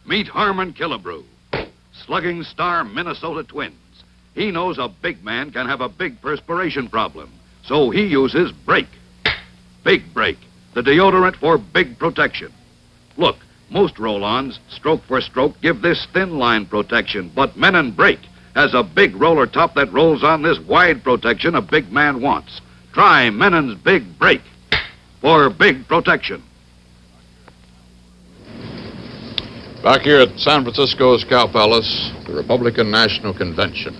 Meet Harmon Killebrew, slugging star Minnesota Twins. He knows a big man can have a big perspiration problem, so he uses Brake. Big Brake, the deodorant for big protection. Look, most roll-ons, stroke for stroke, give this thin line protection, but Menon Brake has a big roller top that rolls on this wide protection a big man wants. Try Menon's Big Brake for big protection. Back here at San Francisco's Cow Palace, the Republican National Convention.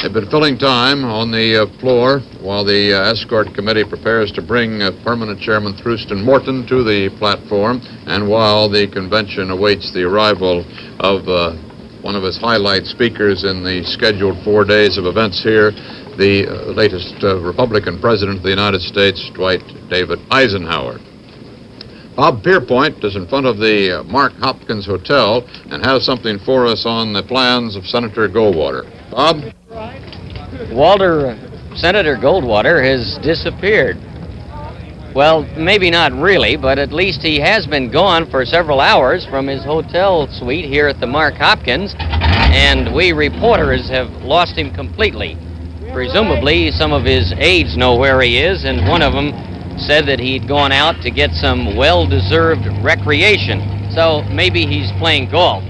They've been filling time on the floor while the escort committee prepares to bring permanent chairman Thurston Morton to the platform, and while the convention awaits the arrival of one of its highlight speakers in the scheduled 4 days of events here, the latest Republican president of the United States, Dwight David Eisenhower. Bob Pierpoint is in front of the Mark Hopkins Hotel and has something for us on the plans of Senator Goldwater. Bob? Walter, Senator Goldwater has disappeared. Well, maybe not really, but at least he has been gone for several hours from his hotel suite here at the Mark Hopkins, and we reporters have lost him completely. Presumably, some of his aides know where he is, and one of them said that he'd gone out to get some well-deserved recreation, so maybe he's playing golf.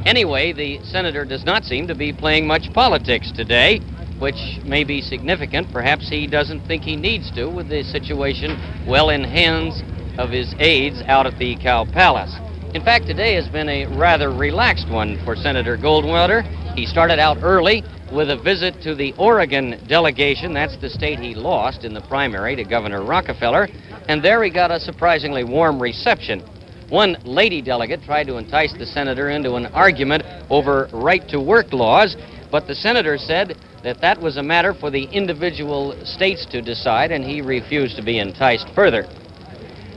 Anyway, the senator does not seem to be playing much politics today, which may be significant. Perhaps he doesn't think he needs to, with the situation well in hands of his aides out at the Cow Palace. In fact, today has been a rather relaxed one for Senator Goldwater. He started out early with a visit to the Oregon delegation. That's the state he lost in the primary to Governor Rockefeller, and there he got a surprisingly warm reception. One lady delegate tried to entice the senator into an argument over right-to-work laws, but the senator said that that was a matter for the individual states to decide, and he refused to be enticed further.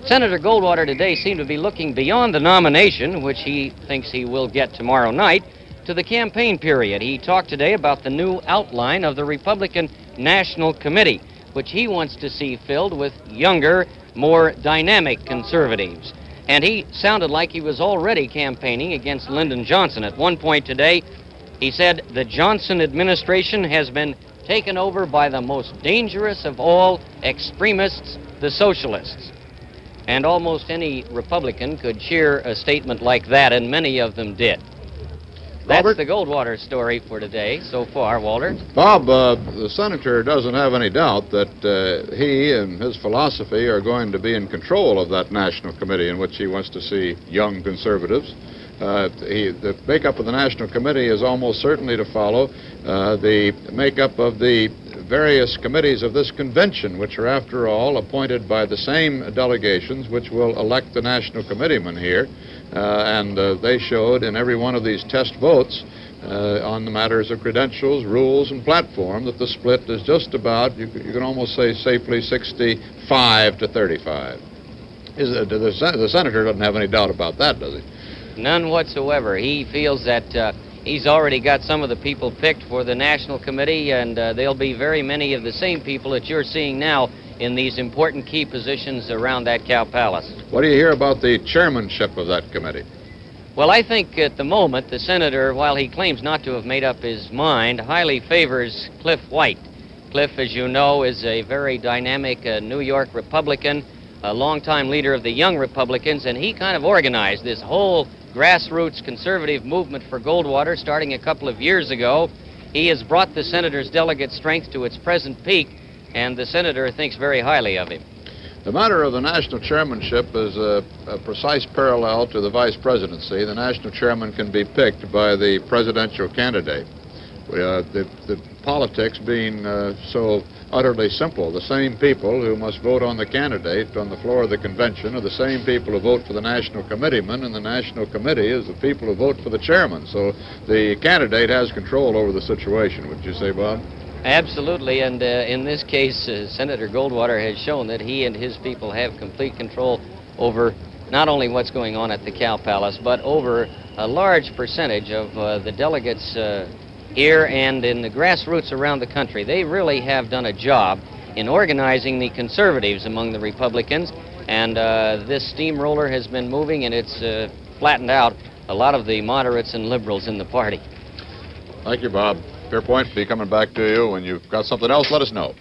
Senator Goldwater today seemed to be looking beyond the nomination, which he thinks he will get tomorrow night, to the campaign period. He talked today about the new outline of the Republican National Committee, which he wants to see filled with younger, more dynamic conservatives. And he sounded like he was already campaigning against Lyndon Johnson. At one point today, he said the Johnson administration has been taken over by the most dangerous of all extremists, the socialists. And almost any Republican could cheer a statement like that, and many of them did. That's the Goldwater story for today so far, Walter. Bob, the senator doesn't have any doubt that he and his philosophy are going to be in control of that national committee in which he wants to see young conservatives. The makeup of the national committee is almost certainly to follow the makeup of the various committees of this convention, which are, after all, appointed by the same delegations which will elect the national committeemen here. And they showed in every one of these test votes on the matters of credentials, rules, and platform that the split is just about, you can almost say safely, 65 to 35. The senator doesn't have any doubt about that, does he? None whatsoever. He feels that he's already got some of the people picked for the National Committee, and there'll be very many of the same people that you're seeing now in these important key positions around that Cow Palace. What do you hear about the chairmanship of that committee? Well, I think at the moment the senator, while he claims not to have made up his mind, highly favors Cliff White. Cliff, as you know, is a very dynamic New York Republican, a longtime leader of the Young Republicans, and he kind of organized this whole grassroots conservative movement for Goldwater starting a couple of years ago. He has brought the senator's delegate strength to its present peak, and the senator thinks very highly of him. The matter of the national chairmanship is a precise parallel to the vice presidency. The national chairman can be picked by the presidential candidate. The politics being so utterly simple. The same people who must vote on the candidate on the floor of the convention are the same people who vote for the national committeeman, and the national committee is the people who vote for the chairman. So the candidate has control over the situation. Would you say, Bob? Absolutely, and in this case, Senator Goldwater has shown that he and his people have complete control over not only what's going on at the Cow Palace, but over a large percentage of the delegates here and in the grassroots around the country. They really have done a job in organizing the conservatives among the Republicans, and this steamroller has been moving, and it's flattened out a lot of the moderates and liberals in the party. Thank you, Bob. Pierpoint will be coming back to you. When you've got something else, let us know.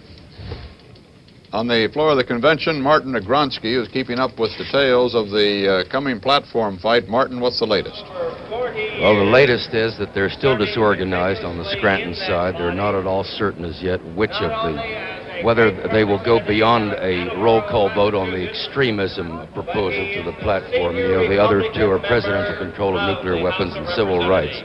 On the floor of the convention, Martin Agronsky is keeping up with details of the coming platform fight. Martin, what's the latest? Well, the latest is that they're still disorganized on the Scranton side. They're not at all certain as yet whether they will go beyond a roll call vote on the extremism proposal to the platform. You know, the other two are presidential control of nuclear weapons and civil rights.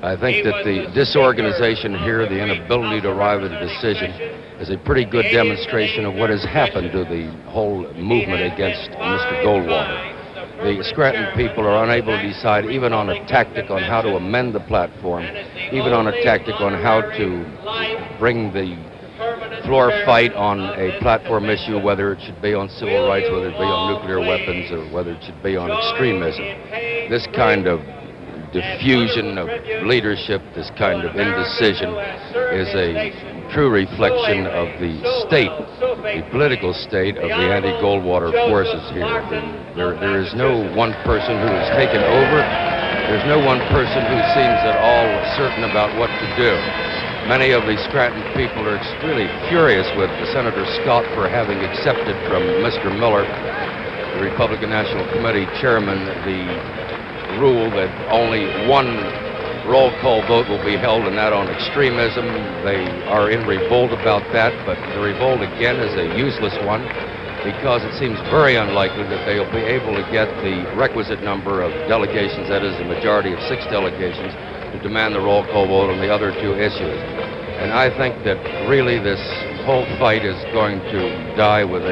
I think that the disorganization here, the inability to arrive at a decision, is a pretty good demonstration of what has happened to the whole movement against Mr. Goldwater. The Scranton people are unable to decide even on a tactic on how to amend the platform, even on a tactic on how to bring the floor fight on a platform issue, whether it should be on civil rights, whether it be on nuclear weapons, or whether it should be on extremism. This kind of diffusion of leadership, this kind of indecision, is a true reflection of the state, the political state of the anti-Goldwater forces here. There is no one person who has taken over. There's no one person who seems at all certain about what to do. Many of the Scranton people are really furious with Senator Scott for having accepted from Mr. Miller, the Republican National Committee chairman, the rule that only one roll call vote will be held, and that on extremism. They are in revolt about that, but the revolt again is a useless one because it seems very unlikely that they'll be able to get the requisite number of delegations, that is a majority of 6 delegations, to demand the roll call vote on the other two issues. And I think that really this whole fight is going to die with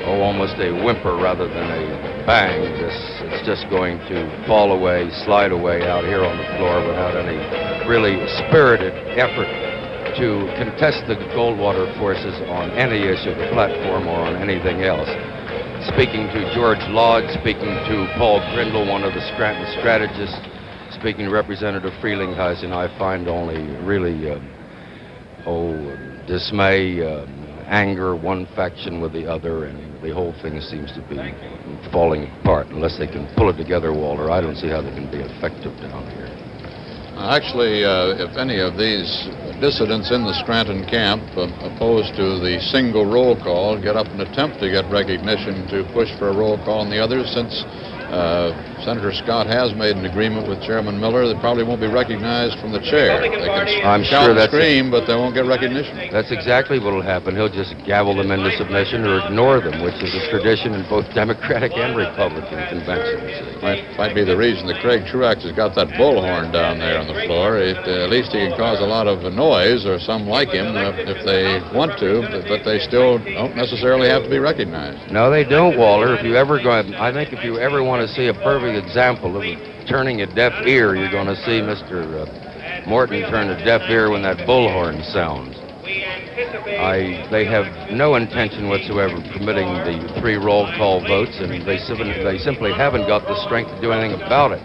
almost a whimper rather than a bang. It's just going to fall away, slide away out here on the floor without any really spirited effort to contest the Goldwater forces on any issue, the platform, or on anything else. Speaking to George Lodge, speaking to Paul Grindle, one of the Scranton strategists, speaking to Representative Frelinghuysen, I find only really dismay, anger, one faction with the other, and the whole thing seems to be falling apart. Unless they can pull it together, Walter, I don't see how they can be effective down here. Actually, if any of these dissidents in the Scranton camp, opposed to the single roll call, get up and attempt to get recognition to push for a roll call on the others, since Senator Scott has made an agreement with Chairman Miller, they probably won't be recognized from the chair. They can shout and scream, but they won't get recognition. That's exactly what will happen. He'll just gavel them into submission or ignore them, which is a tradition in both Democratic and Republican conventions. Might be the reason that Craig Truax has got that bullhorn down there on the floor. At least he can cause a lot of noise, or some like him, if they want to, but they still don't necessarily have to be recognized. No, they don't, Walter. I think if you ever want to see a perfect example of turning a deaf ear, you're going to see Mr. Morton turn a deaf ear when that bullhorn sounds. They have no intention whatsoever of permitting the 3 roll call votes, and they simply haven't got the strength to do anything about it.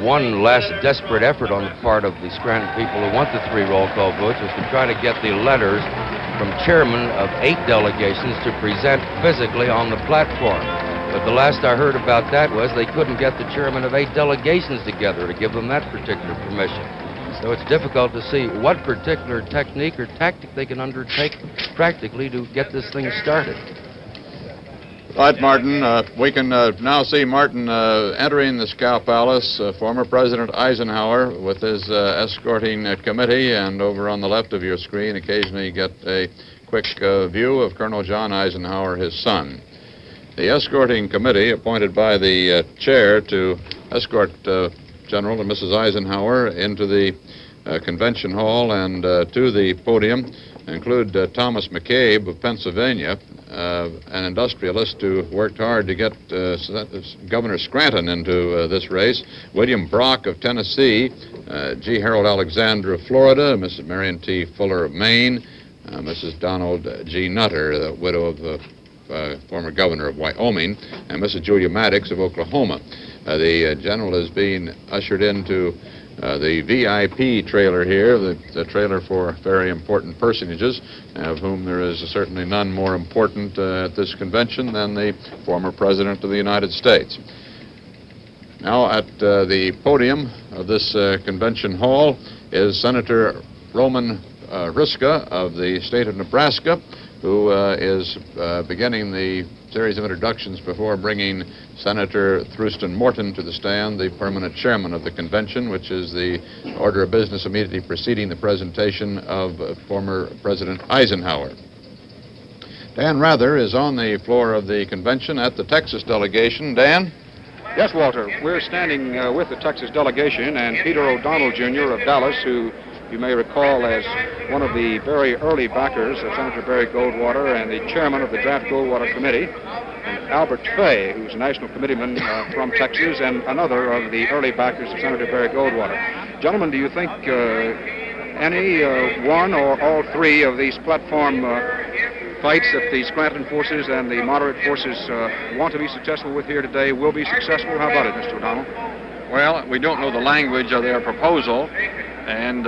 One last desperate effort on the part of the Scranton people who want the 3 roll call votes was to try to get the letters from chairmen of 8 delegations to present physically on the platform. But the last I heard about that was they couldn't get the chairman of 8 delegations together to give them that particular permission. So it's difficult to see what particular technique or tactic they can undertake practically to get this thing started. Right, Martin. We can now see Martin entering the Scow Palace, former President Eisenhower with his escorting committee, and over on the left of your screen, occasionally you get a quick view of Colonel John Eisenhower, his son. The escorting committee, appointed by the chair to escort General and Mrs. Eisenhower into the convention hall and to the podium, include Thomas McCabe of Pennsylvania, an industrialist who worked hard to get Governor Scranton into this race, William Brock of Tennessee, G. Harold Alexander of Florida, Mrs. Marion T. Fuller of Maine, Mrs. Donald G. Nutter, the widow of the former governor of Wyoming, and Mrs. Julia Maddox of Oklahoma. The general is being ushered into the VIP trailer here, the trailer for very important personages, of whom there is certainly none more important at this convention than the former President of the United States. Now, at the podium of this convention hall is Senator Roman Hryska of the state of Nebraska, who is beginning the series of introductions before bringing Senator Thurston Morton to the stand, the permanent chairman of the convention, which is the order of business immediately preceding the presentation of former President Eisenhower. Dan Rather is on the floor of the convention at the Texas delegation. Dan? Yes, Walter. We're standing with the Texas delegation and Peter O'Donnell, Jr. of Dallas, who you may recall as one of the very early backers of Senator Barry Goldwater and the chairman of the Draft Goldwater Committee, and Albert Fay, who's a national committeeman from Texas and another of the early backers of Senator Barry Goldwater. Gentlemen, do you think any one or all three of these platform fights that the Scranton forces and the moderate forces want to be successful with here today will be successful? How about it, Mr. O'Donnell? Well, we don't know the language of their proposal, and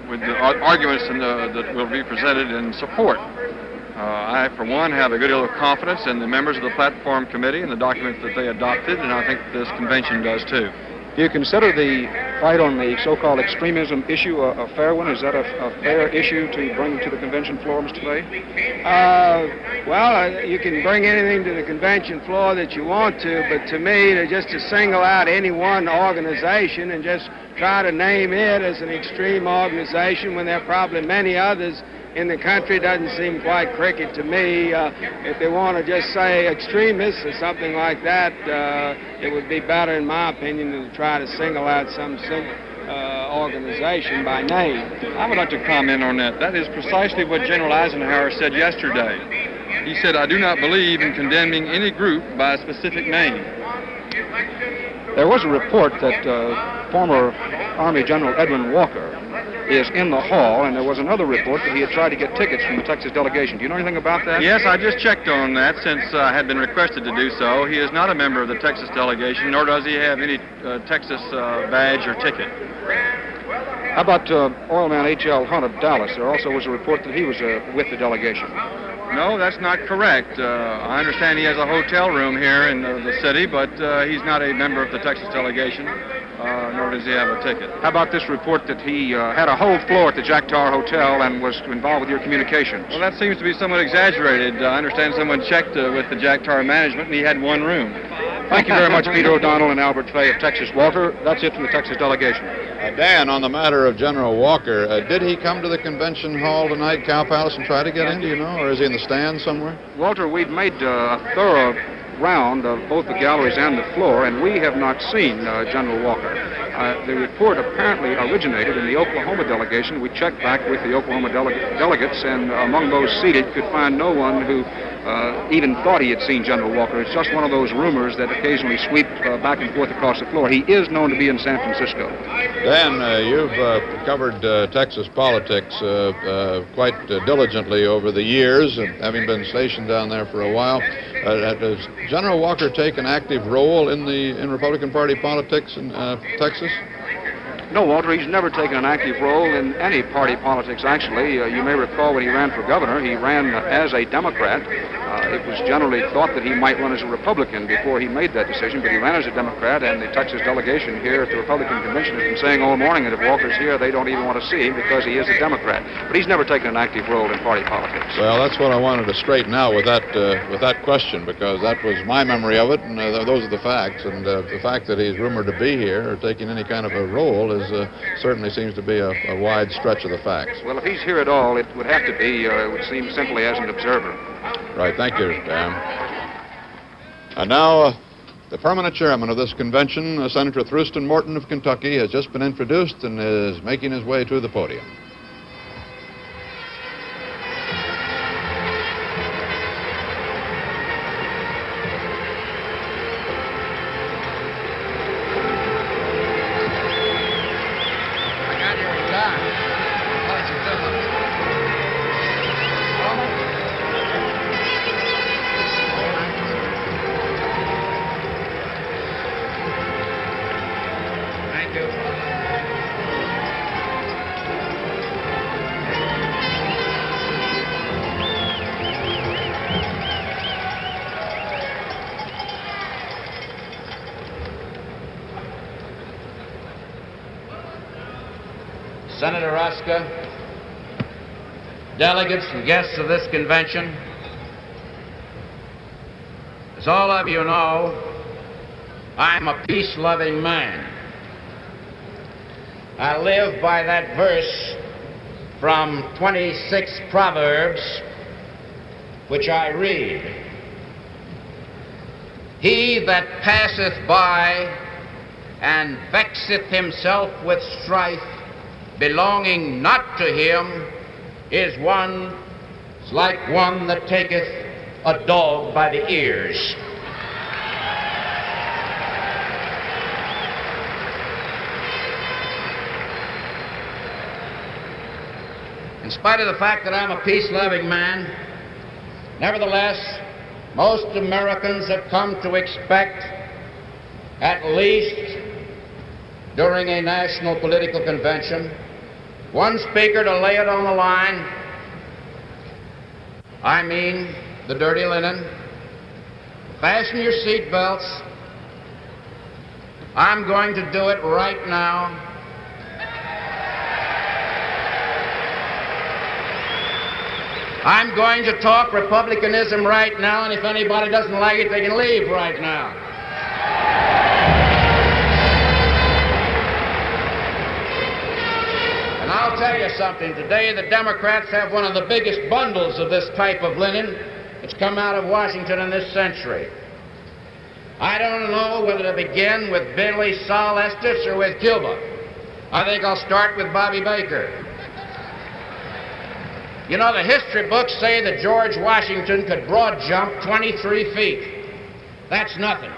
with the arguments that will be presented in support. I, for one, have a good deal of confidence in the members of the platform committee and the documents that they adopted, and I think this convention does too. Do you consider the fight on the so-called extremism issue a fair one? Is that a fair issue to bring to the convention floor, Mr. Fay? Well, you can bring anything to the convention floor that you want to, but to me, just to single out any one organization and just try to name it as an extreme organization when there are probably many others in the country doesn't seem quite cricket to me. If they want to just say extremists or something like that, it would be better, in my opinion, than to try to single out some organization by name. I would like to comment on that. That is precisely what General Eisenhower said yesterday. He said, "I do not believe in condemning any group by a specific name." There was a report that former Army General Edwin Walker is in the hall, and there was another report that he had tried to get tickets from the Texas delegation. Do you know anything about that? Yes, I just checked on that since I had been requested to do so. He is not a member of the Texas delegation, nor does he have any Texas badge or ticket. How about Oilman H.L. Hunt of Dallas? There also was a report that he was with the delegation. No, that's not correct. I understand he has a hotel room here in the city, but he's not a member of the Texas delegation, nor does he have a ticket. How about this report that he had a whole floor at the Jack Tar Hotel and was involved with your communications? Well, that seems to be somewhat exaggerated. I understand someone checked with the Jack Tar management, and he had one room. Thank you very much, Peter O'Donnell and Albert Fay of Texas. Walter, that's it from the Texas delegation. Dan, on the matter of General Walker, did he come to the convention hall tonight, Cow Palace, and try to get in, do you know? Or is he in the stand somewhere? Walter, we've made a thorough round of both the galleries and the floor, and we have not seen General Walker. The report apparently originated in the Oklahoma delegation. We checked back with the Oklahoma delegates, and among those seated could find no one who even thought he had seen General Walker. It's just one of those rumors that occasionally sweep back and forth across the floor. He is known to be in San Francisco. Dan, you've covered Texas politics quite diligently over the years, having been stationed down there for a while. Does General Walker take an active role in Republican Party politics in Texas? No, Walter, he's never taken an active role in any party politics, actually. You may recall when he ran for governor, he ran as a Democrat. It was generally thought that he might run as a Republican before he made that decision, but he ran as a Democrat, and the Texas delegation here at the Republican convention has been saying all morning that if Walker's here, they don't even want to see him because he is a Democrat. But he's never taken an active role in party politics. Well, that's what I wanted to straighten out with that question, because that was my memory of it, and those are the facts. And the fact that he's rumored to be here or taking any kind of a role certainly seems to be a wide stretch of the facts. Well, if he's here at all, it would have to be, it would seem, simply as an observer. Right, thank you, Dan. And now, the permanent chairman of this convention, Senator Thurston Morton of Kentucky, has just been introduced and is making his way to the podium. Senator Ruska, delegates and guests of this convention, as all of you know, I'm a peace-loving man. I live by that verse from 26 Proverbs, which I read. He that passeth by and vexeth himself with strife belonging not to him is like one that taketh a dog by the ears. In spite of the fact that I'm a peace-loving man, nevertheless, most Americans have come to expect, at least during a national political convention, one speaker to lay it on the line. I mean, the dirty linen. Fasten your seat belts. I'm going to do it right now. I'm going to talk Republicanism right now, and if anybody doesn't like it, they can leave right now. And I'll tell you something. Today, the Democrats have one of the biggest bundles of this type of linen that's come out of Washington in this century. I don't know whether to begin with Billy Sol Estes or with Cuba. I think I'll start with Bobby Baker. You know, the history books say that George Washington could broad jump 23 feet. That's nothing.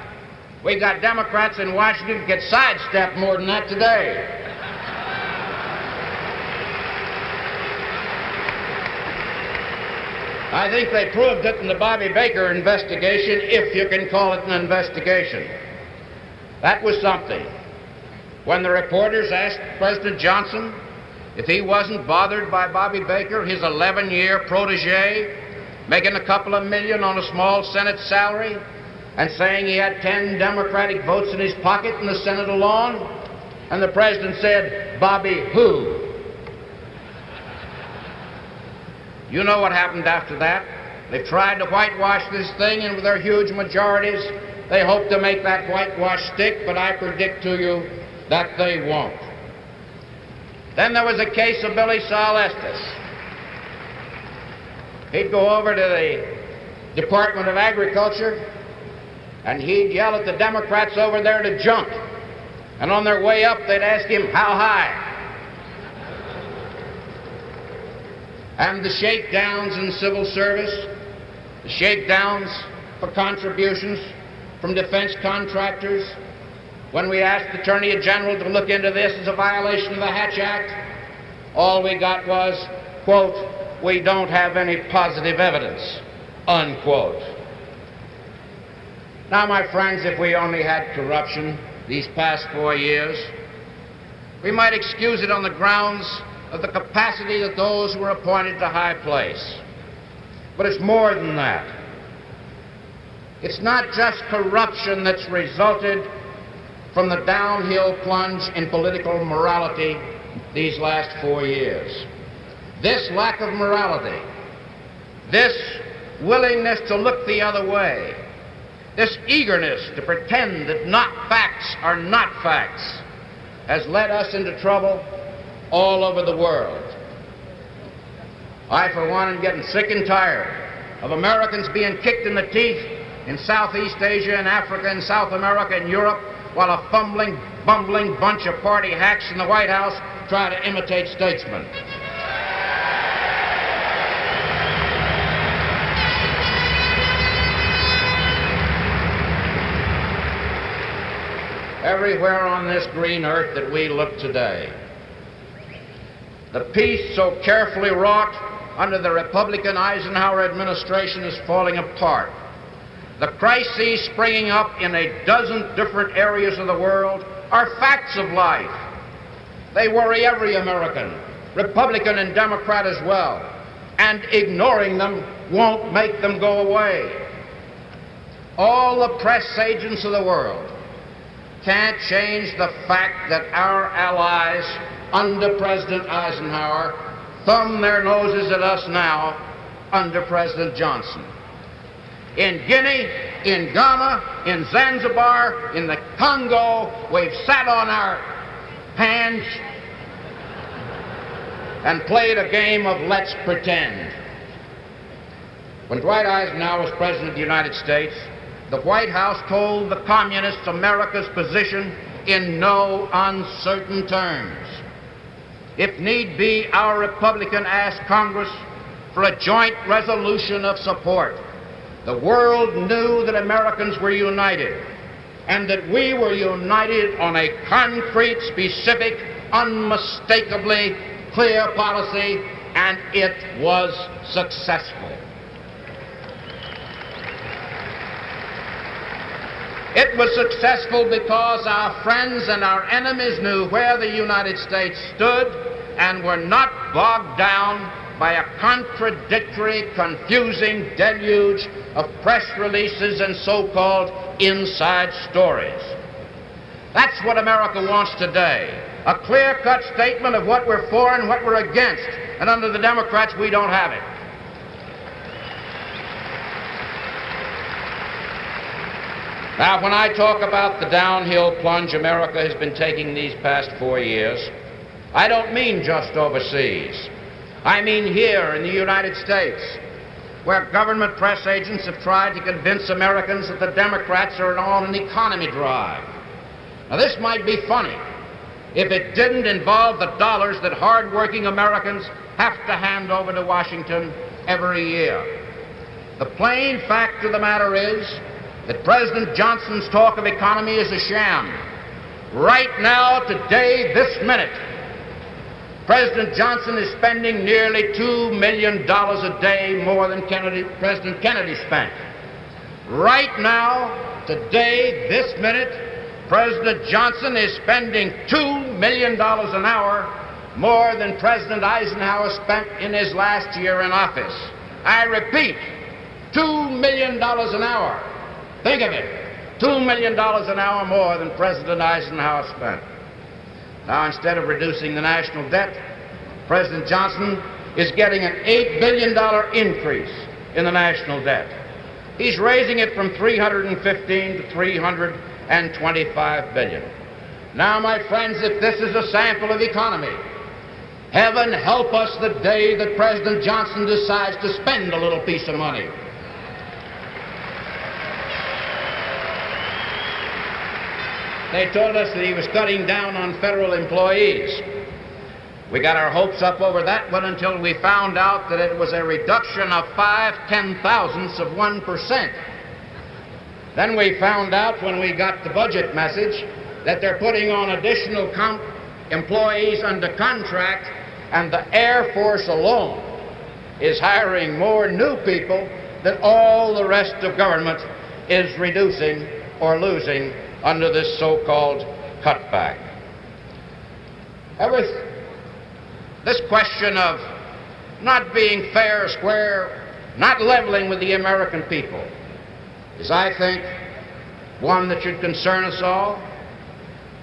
We've got Democrats in Washington who get sidestepped more than that today. I think they proved it in the Bobby Baker investigation, if you can call it an investigation. That was something. When the reporters asked President Johnson if he wasn't bothered by Bobby Baker, his 11-year protege, making a couple of million on a small Senate salary, and saying he had 10 Democratic votes in his pocket in the Senate alone, and the president said, "Bobby who?" You know what happened after that. They've tried to whitewash this thing, and with their huge majorities, they hope to make that whitewash stick, but I predict to you that they won't. Then there was a case of Billy Sol Estes. He'd go over to the Department of Agriculture, and he'd yell at the Democrats over there to jump. And on their way up, they'd ask him, "How high?" And the shakedowns in civil service, the shakedowns for contributions from defense contractors, when we asked the Attorney General to look into this as a violation of the Hatch Act, all we got was, quote, "We don't have any positive evidence," unquote. Now, my friends, if we only had corruption these past 4 years, we might excuse it on the grounds of the capacity of those who were appointed to high place. But it's more than that. It's not just corruption that's resulted from the downhill plunge in political morality these last 4 years. This lack of morality, this willingness to look the other way, this eagerness to pretend that not facts are not facts, has led us into trouble all over the world. I, for one, am getting sick and tired of Americans being kicked in the teeth in Southeast Asia and Africa and South America and Europe, while a fumbling, bumbling bunch of party hacks in the White House try to imitate statesmen. Everywhere on this green earth that we look today, the peace so carefully wrought under the Republican Eisenhower administration is falling apart. The crises springing up in a dozen different areas of the world are facts of life. They worry every American, Republican and Democrat as well, and ignoring them won't make them go away. All the press agents of the world can't change the fact that our allies under President Eisenhower thumb their noses at us now under President Johnson. In Guinea, in Ghana, in Zanzibar, in the Congo, we've sat on our hands and played a game of let's pretend. When Dwight Eisenhower was President of the United States, the White House told the Communists America's position in no uncertain terms. If need be, our Republican asked Congress for a joint resolution of support. The world knew that Americans were united, and that we were united on a concrete, specific, unmistakably clear policy, and it was successful. It was successful because our friends and our enemies knew where the United States stood and were not bogged down by a contradictory, confusing deluge of press releases and so-called inside stories. That's what America wants today. A clear-cut statement of what we're for and what we're against. And under the Democrats, we don't have it. Now, when I talk about the downhill plunge America has been taking these past 4 years, I don't mean just overseas. I mean here in the United States, where government press agents have tried to convince Americans that the Democrats are on an economy drive. Now, this might be funny if it didn't involve the dollars that hard-working Americans have to hand over to Washington every year. The plain fact of the matter is that President Johnson's talk of economy is a sham. Right now, today, this minute, President Johnson is spending nearly $2 million a day more than President Kennedy spent. Right now, today, this minute, President Johnson is spending $2 million an hour more than President Eisenhower spent in his last year in office. I repeat, $2 million an hour. Think of it, $2 million an hour more than President Eisenhower spent. Now, instead of reducing the national debt, President Johnson is getting an $8 billion increase in the national debt. He's raising it from $315 to $325 billion. Now, my friends, if this is a sample of economy, heaven help us the day that President Johnson decides to spend a little piece of money. They told us that he was cutting down on federal employees. We got our hopes up over that one until we found out that it was a reduction of 0.5 of 1%. Then we found out when we got the budget message that they're putting on additional employees under contract, and the Air Force alone is hiring more new people than all the rest of government is reducing or losing under this so-called cutback. This question of not being fair, square, not leveling with the American people is, I think, one that should concern us all.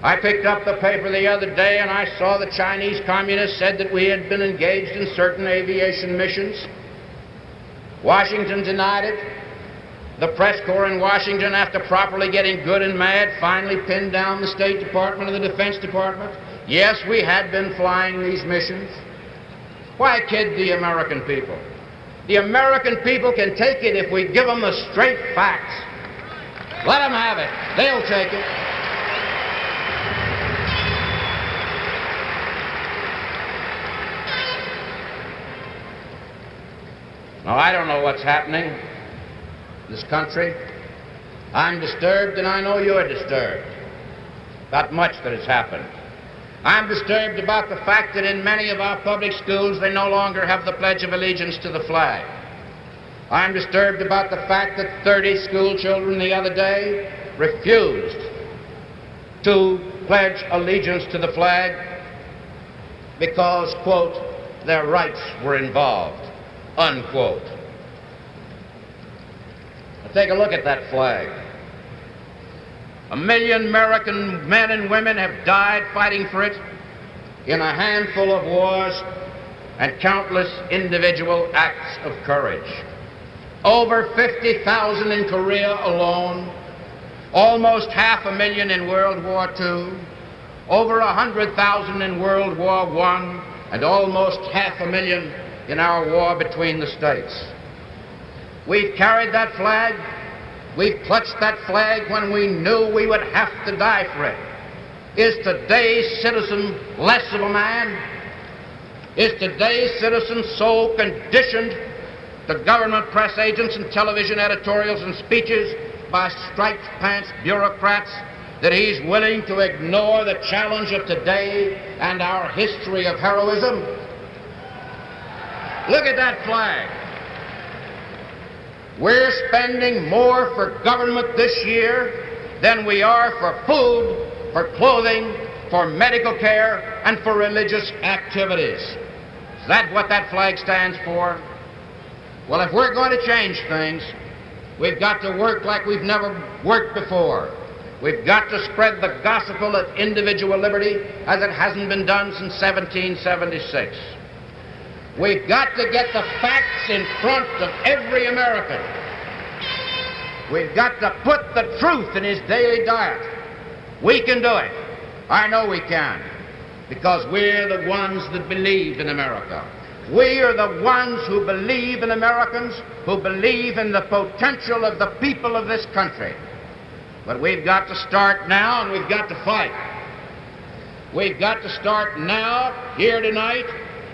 I picked up the paper the other day and I saw the Chinese communists said that we had been engaged in certain aviation missions. Washington denied it. The press corps in Washington, after properly getting good and mad, finally pinned down the State Department and the Defense Department. Yes, we had been flying these missions. Why kid the American people? The American people can take it if we give them the straight facts. Let them have it. They'll take it. Now, I don't know what's happening in this country. I'm disturbed, and I know you're disturbed about much that has happened. I'm disturbed about the fact that in many of our public schools they no longer have the Pledge of Allegiance to the flag. I'm disturbed about the fact that 30 school children the other day refused to pledge allegiance to the flag because, quote, their rights were involved, unquote. Now take a look at that flag. 1 million American men and women have died fighting for it in a handful of wars and countless individual acts of courage. Over 50,000 in Korea alone, almost 500,000 in World War II, over 100,000 in World War I, and almost 500,000 in our war between the states. We've carried that flag, we've clutched that flag when we knew we would have to die for it. Is today's citizen less of a man? Is today's citizen so conditioned to government press agents and television editorials and speeches by striped pants bureaucrats that he's willing to ignore the challenge of today and our history of heroism? Look at that flag. We're spending more for government this year than we are for food, for clothing, for medical care, and for religious activities. Is that what that flag stands for? Well, if we're going to change things, we've got to work like we've never worked before. We've got to spread the gospel of individual liberty as it hasn't been done since 1776. We've got to get the facts in front of every American. We've got to put the truth in his daily diet. We can do it. I know we can, because we're the ones that believe in America. We are the ones who believe in Americans, who believe in the potential of the people of this country. But we've got to start now, and we've got to fight. We've got to start now, here tonight,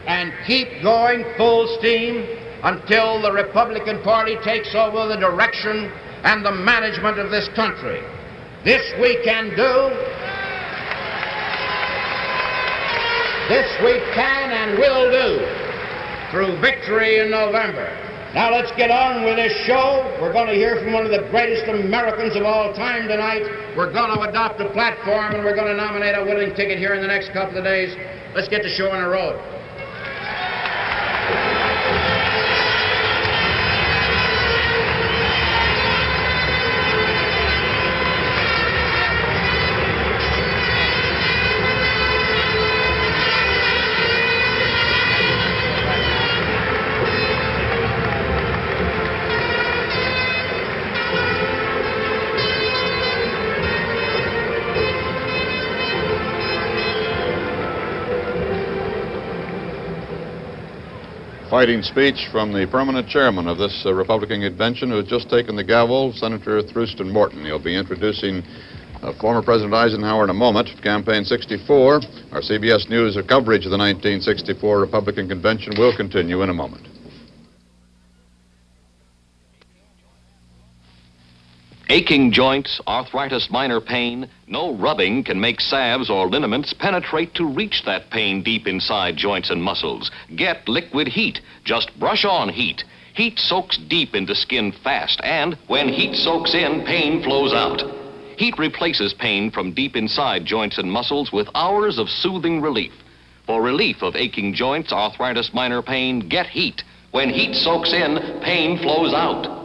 and keep going full steam until the Republican Party takes over the direction and the management of this country. This we can do. This we can and will do through victory in November. Now let's get on with this show. We're going to hear from one of the greatest Americans of all time tonight. We're going to adopt a platform, and we're going to nominate a winning ticket here in the next couple of days. Let's get the show on the road. Fighting speech from the permanent chairman of this Republican convention, who has just taken the gavel, Senator Thurston Morton. He'll be introducing former President Eisenhower in a moment. Campaign 64, our CBS News coverage of the 1964 Republican convention will continue in a moment. Aching joints, arthritis, minor pain, no rubbing can make salves or liniments penetrate to reach that pain deep inside joints and muscles. Get Liquid Heat. Just brush on heat. Heat soaks deep into skin fast, and when heat soaks in, pain flows out. Heat replaces pain from deep inside joints and muscles with hours of soothing relief. For relief of aching joints, arthritis, minor pain, get Heat. When heat soaks in, pain flows out.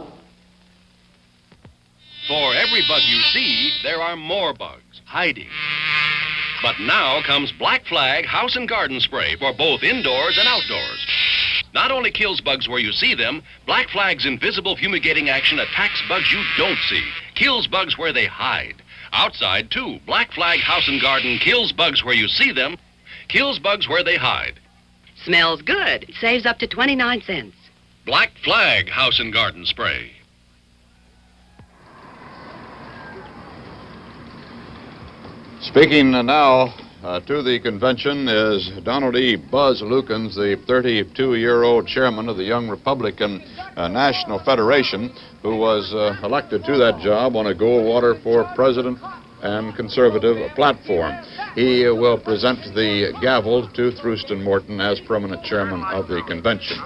For every bug you see, there are more bugs hiding. But now comes Black Flag House and Garden Spray for both indoors and outdoors. Not only kills bugs where you see them, Black Flag's invisible fumigating action attacks bugs you don't see, kills bugs where they hide. Outside, too, Black Flag House and Garden kills bugs where you see them, kills bugs where they hide. Smells good. It saves up to 29 cents. Black Flag House and Garden Spray. Speaking now to the convention is Donald E. Buzz Lukens, the 32-year-old chairman of the Young Republican National Federation, who was elected to that job on a Goldwater for President and conservative platform. He will present the gavel to Thurston Morton as permanent chairman of the convention.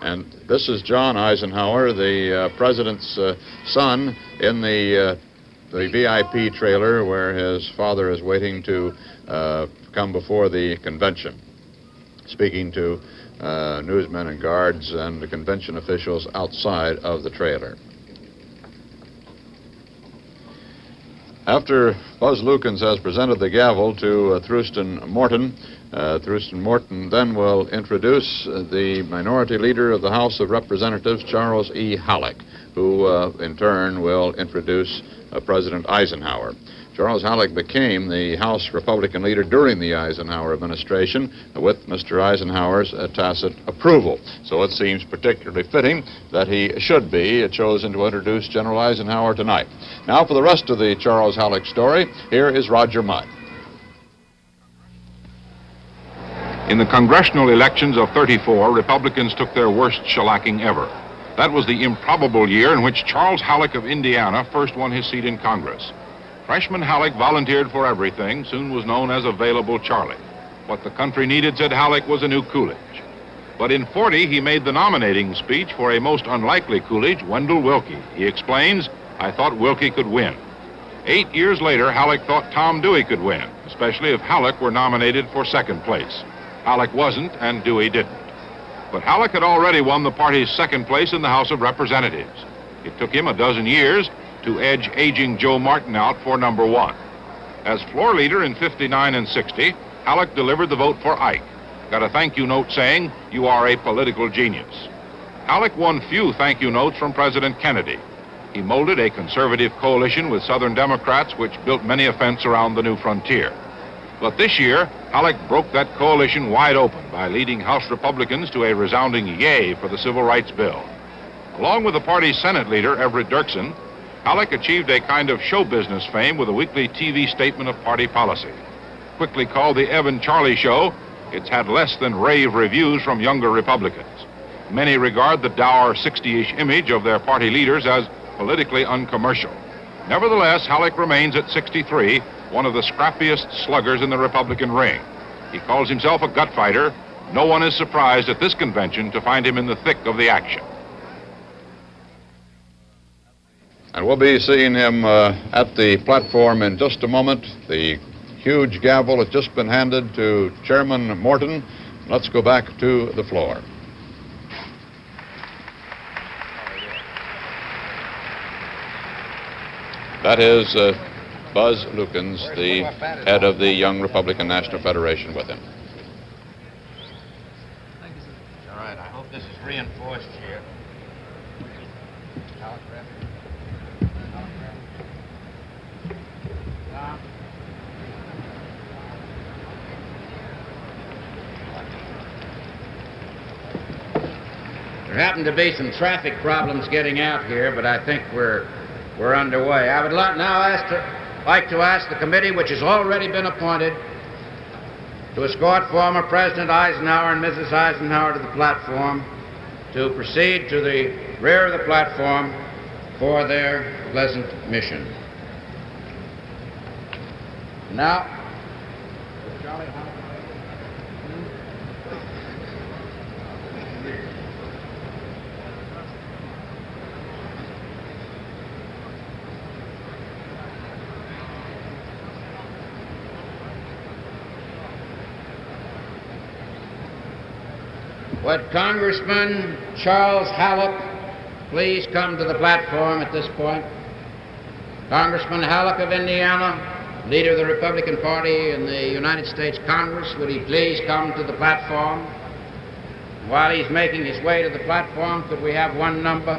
And this is John Eisenhower, the president's son, in the VIP trailer where his father is waiting to come before the convention, speaking to newsmen and guards and the convention officials outside of the trailer. After Buzz Lukens has presented the gavel to Thurston Morton, Thurston Morton then will introduce the Minority Leader of the House of Representatives, Charles E. Halleck, who in turn will introduce President Eisenhower. Charles Halleck became the House Republican leader during the Eisenhower administration with Mr. Eisenhower's tacit approval. So it seems particularly fitting that he should be chosen to introduce General Eisenhower tonight. Now for the rest of the Charles Halleck story, here is Roger Mudd. In the congressional elections of '34, Republicans took their worst shellacking ever. That was the improbable year in which Charles Halleck of Indiana first won his seat in Congress. Freshman Halleck volunteered for everything, soon was known as Available Charlie. What the country needed, said Halleck, was a new Coolidge. But in '40, he made the nominating speech for a most unlikely Coolidge, Wendell Willkie. He explains, "I thought Willkie could win." 8 years later, Halleck thought Tom Dewey could win, especially if Halleck were nominated for second place. Halleck wasn't, and Dewey didn't. But Halleck had already won the party's second place in the House of Representatives. It took him a dozen years to edge aging Joe Martin out for number one. As floor leader in '59 and '60, Halleck delivered the vote for Ike. Got a thank you note saying, "You are a political genius." Halleck won few thank you notes from President Kennedy. He molded a conservative coalition with Southern Democrats which built many a fence around the new frontier. But this year, Halleck broke that coalition wide open by leading House Republicans to a resounding yay for the Civil Rights Bill. Along with the party's Senate leader, Everett Dirksen, Halleck achieved a kind of show business fame with a weekly TV statement of party policy. Quickly called the Evan Charlie Show, it's had less than rave reviews from younger Republicans. Many regard the dour 60-ish image of their party leaders as politically uncommercial. Nevertheless, Halleck remains at 63, one of the scrappiest sluggers in the Republican ring. He calls himself a gut fighter. No one is surprised at this convention to find him in the thick of the action. And we'll be seeing him at the platform in just a moment. The huge gavel has just been handed to Chairman Morton. Let's go back to the floor. That is Buzz Lukens, the head of the Young Republican National Federation, with him. All right, I hope this is reinforced here. There happen to be some traffic problems getting out here, but I think we're underway. I would now like to ask the committee, which has already been appointed, to escort former President Eisenhower and Mrs. Eisenhower to the platform, to proceed to the rear of the platform for their pleasant mission. Now, would Congressman Charles Halleck please come to the platform at this point? Congressman Halleck of Indiana, leader of the Republican Party in the United States Congress, would he please come to the platform? While he's making his way to the platform, could we have one number?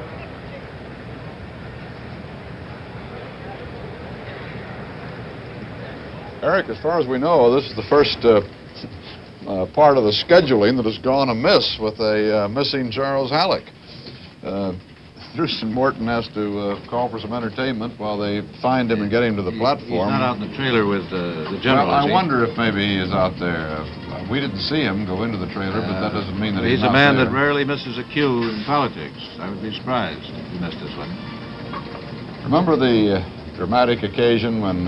Eric, as far as we know, this is the first part of the scheduling that has gone amiss with a missing Charles Halleck. Thurston Morton has to call for some entertainment while they find him and get him to the platform. He's not out in the trailer with the general. Well, I wonder if maybe he is out there. We didn't see him go into the trailer, but that doesn't mean that he's a man there. that rarely misses a cue in politics. I would be surprised if he missed this one. Remember the dramatic occasion when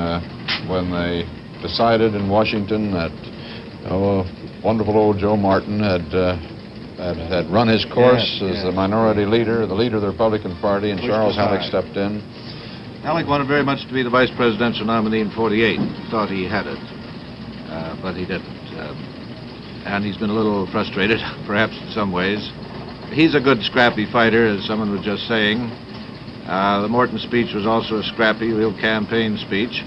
they decided in Washington that wonderful old Joe Martin had run his course as the minority leader, the leader of the Republican Party, and Charles Halleck stepped in. Halleck wanted very much to be the vice presidential nominee in '48. Thought he had it, but he didn't. And he's been a little frustrated, perhaps in some ways. He's a good, scrappy fighter, as someone was just saying. The Morton speech was also a scrappy, real campaign speech,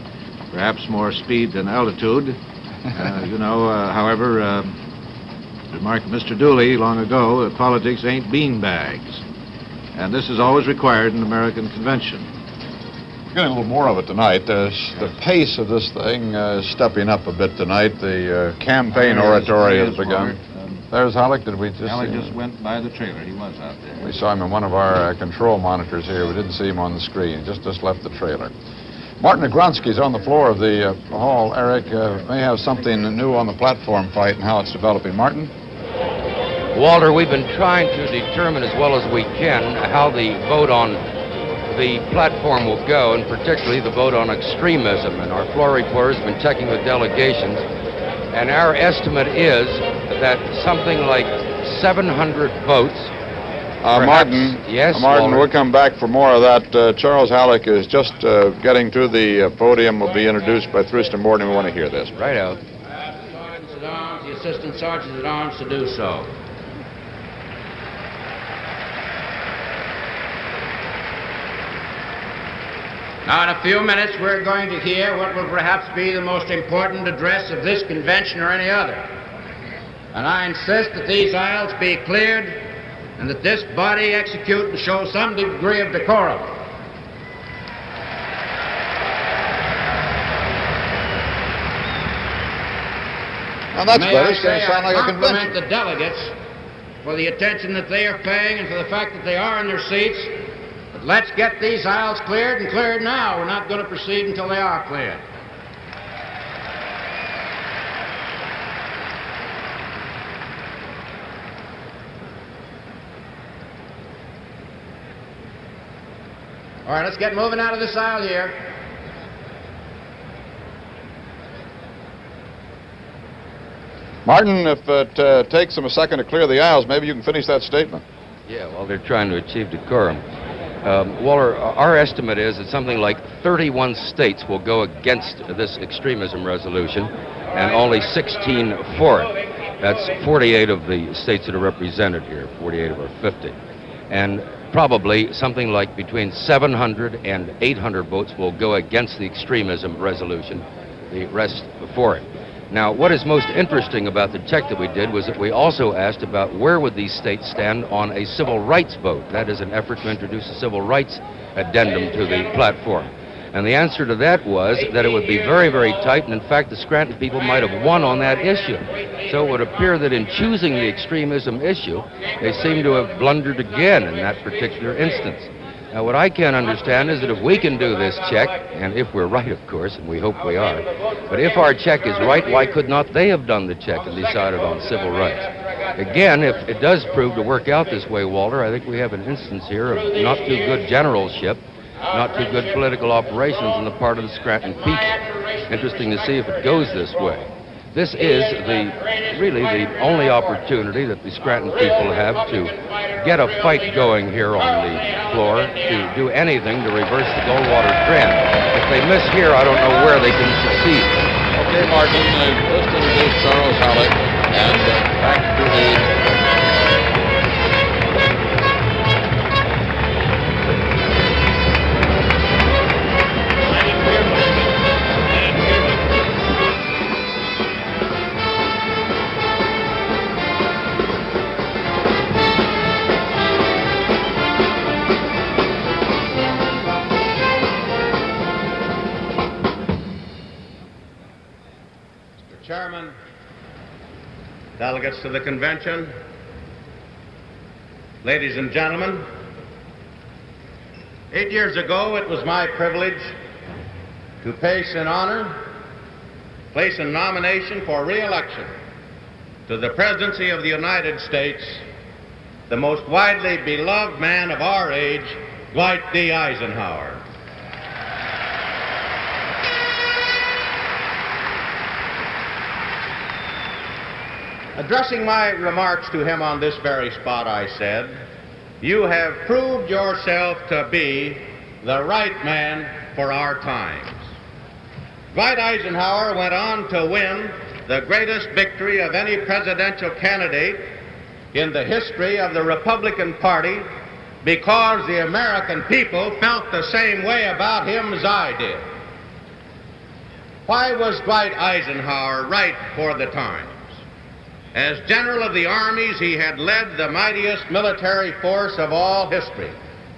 perhaps more speed than altitude. However, remarked Mr. Dooley long ago that politics ain't beanbags. And this is always required in an American convention. We're getting a little more of it tonight. The pace of this thing is stepping up a bit tonight. The campaign oratory has begun. There's Halleck. Did we just Halleck just went by the trailer. He was out there. We saw him in one of our control monitors here. We didn't see him on the screen. He just left the trailer. Martin Agronsky's on the floor of the hall. Eric may have something new on the platform fight and how it's developing. Martin? Walter, we've been trying to determine as well as we can how the vote on the platform will go, and particularly the vote on extremism. And our floor reporter's been checking with delegations, and our estimate is that something like 700 votes. Martin, yes, Martin, Walter. we'll come back for more of that. Charles Halleck is just getting to the podium. Will be introduced by Thurston Morton. We want to hear this. Right out. Sergeants at arms, the assistant sergeants at arms to do so. Now, in a few minutes, we're going to hear what will perhaps be the most important address of this convention or any other. And I insist that these aisles be cleared and that this body execute and show some degree of decorum. Now, that's May better. I It's going say to sound I like a compliment convention. the delegates for the attention that they are paying and for the fact that they are in their seats. But let's get these aisles cleared, and cleared now. We're not going to proceed until they are cleared. All right, let's get moving out of this aisle here. Martin, if it takes them a second to clear the aisles, maybe you can finish that statement. Yeah, well, they're trying to achieve decorum. Walter, our estimate is that something like 31 states will go against this extremism resolution and only 16 for it. That's 48 of the states that are represented here, 48 of our 50. And probably something like between 700 and 800 votes will go against the extremism resolution, the rest for it. Now, what is most interesting about the check that we did was that we also asked about where would these states stand on a civil rights vote. That is an effort to introduce a civil rights addendum to the platform. And the answer to that was that it would be very, very tight, and in fact, the Scranton people might have won on that issue. So it would appear that in choosing the extremism issue, they seem to have blundered again in that particular instance. Now, what I can't understand is that if we can do this check, and if we're right, of course, and we hope we are, but if our check is right, why could not they have done the check and decided on civil rights? Again, if it does prove to work out this way, Walter, I think we have an instance here of not too good generalship, not too good political operations on the part of the Scranton people. Interesting to see if it goes this way. This is really the only opportunity that the Scranton people have to get a fight going here on the floor, to do anything to reverse the Goldwater trend. If they miss here, I don't know where they can succeed. Okay, Martin, just introduce Charles Halleck and back to the... Chairman, delegates to the convention, ladies and gentlemen, 8 years ago it was my privilege to place in nomination for re-election to the presidency of the United States the most widely beloved man of our age, Dwight D. Eisenhower. Addressing my remarks to him on this very spot, I said, "You have proved yourself to be the right man for our times." Dwight Eisenhower went on to win the greatest victory of any presidential candidate in the history of the Republican Party because the American people felt the same way about him as I did. Why was Dwight Eisenhower right for the times? As general of the armies, he had led the mightiest military force of all history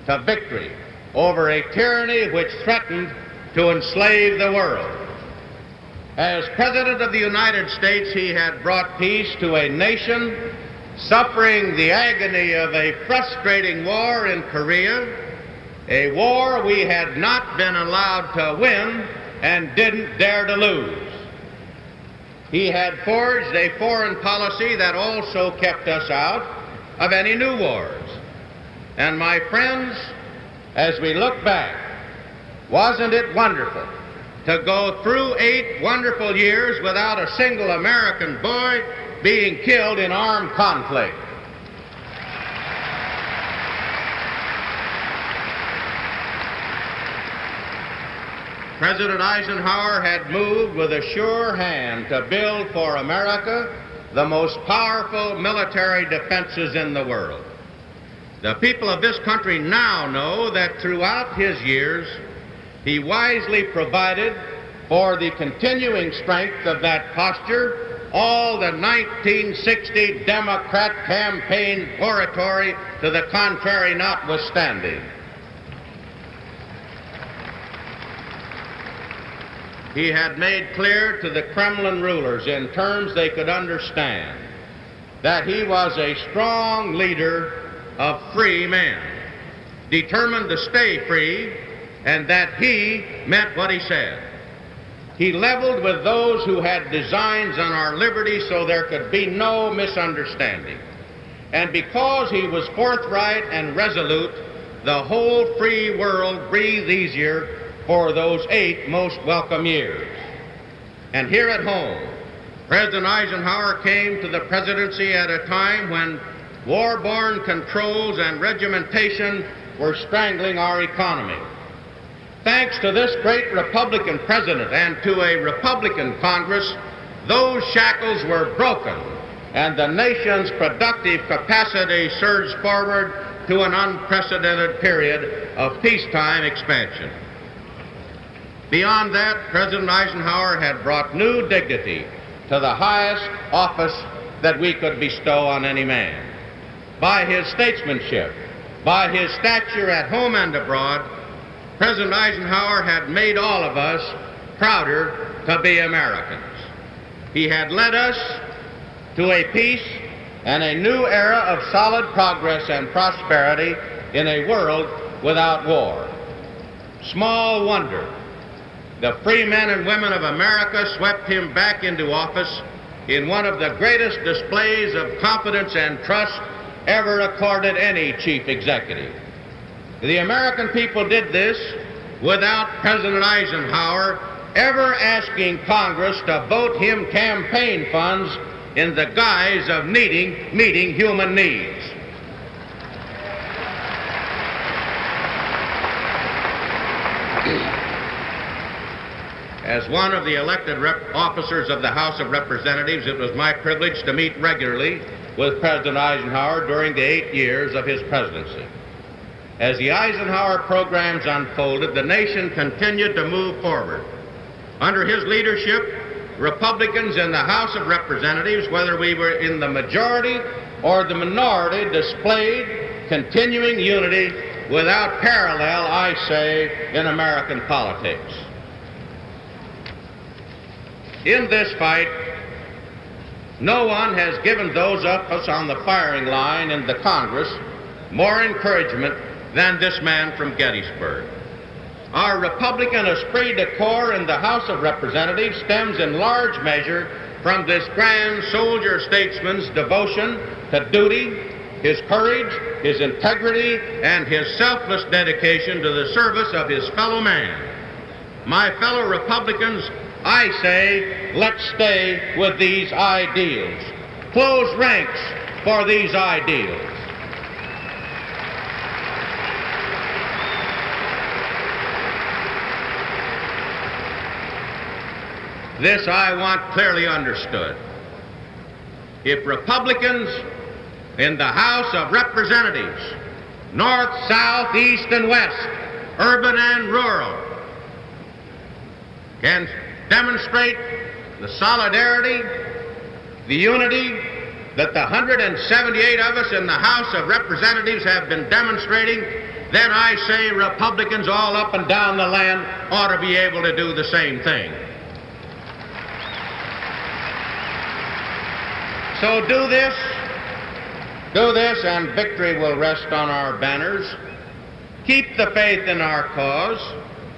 to victory over a tyranny which threatened to enslave the world. As President of the United States, he had brought peace to a nation suffering the agony of a frustrating war in Korea, a war we had not been allowed to win and didn't dare to lose. He had forged a foreign policy that also kept us out of any new wars. And my friends, as we look back, wasn't it wonderful to go through 8 wonderful years without a single American boy being killed in armed conflict? President Eisenhower had moved with a sure hand to build for America the most powerful military defenses in the world. The people of this country now know that throughout his years, he wisely provided for the continuing strength of that posture all the 1960 Democrat campaign oratory to the contrary notwithstanding. He had made clear to the Kremlin rulers in terms they could understand that he was a strong leader of free men, determined to stay free, and that he meant what he said. He leveled with those who had designs on our liberty so there could be no misunderstanding. And because he was forthright and resolute, the whole free world breathed easier for those 8 most welcome years. And here at home, President Eisenhower came to the presidency at a time when war-borne controls and regimentation were strangling our economy. Thanks to this great Republican president and to a Republican Congress, those shackles were broken, and the nation's productive capacity surged forward to an unprecedented period of peacetime expansion. Beyond that, President Eisenhower had brought new dignity to the highest office that we could bestow on any man. By his statesmanship, by his stature at home and abroad, President Eisenhower had made all of us prouder to be Americans. He had led us to a peace and a new era of solid progress and prosperity in a world without war. Small wonder the free men and women of America swept him back into office in one of the greatest displays of confidence and trust ever accorded any chief executive. The American people did this without President Eisenhower ever asking Congress to vote him campaign funds in the guise of meeting human needs. As one of the elected officers of the House of Representatives, it was my privilege to meet regularly with President Eisenhower during the 8 years of his presidency. As the Eisenhower programs unfolded, the nation continued to move forward. Under his leadership, Republicans in the House of Representatives, whether we were in the majority or the minority, displayed continuing unity without parallel, I say, in American politics. In this fight, no one has given those of us on the firing line in the Congress more encouragement than this man from Gettysburg. Our Republican esprit de corps in the House of Representatives stems in large measure from this grand soldier statesman's devotion to duty, his courage, his integrity, and his selfless dedication to the service of his fellow man. My fellow Republicans, I say, let's stay with these ideals. Close ranks for these ideals. This I want clearly understood. If Republicans in the House of Representatives north, south, east, and west, urban and rural, can demonstrate the solidarity, the unity that the 178 of us in the House of Representatives have been demonstrating, then I say Republicans all up and down the land ought to be able to do the same thing. So do this, and victory will rest on our banners. Keep the faith in our cause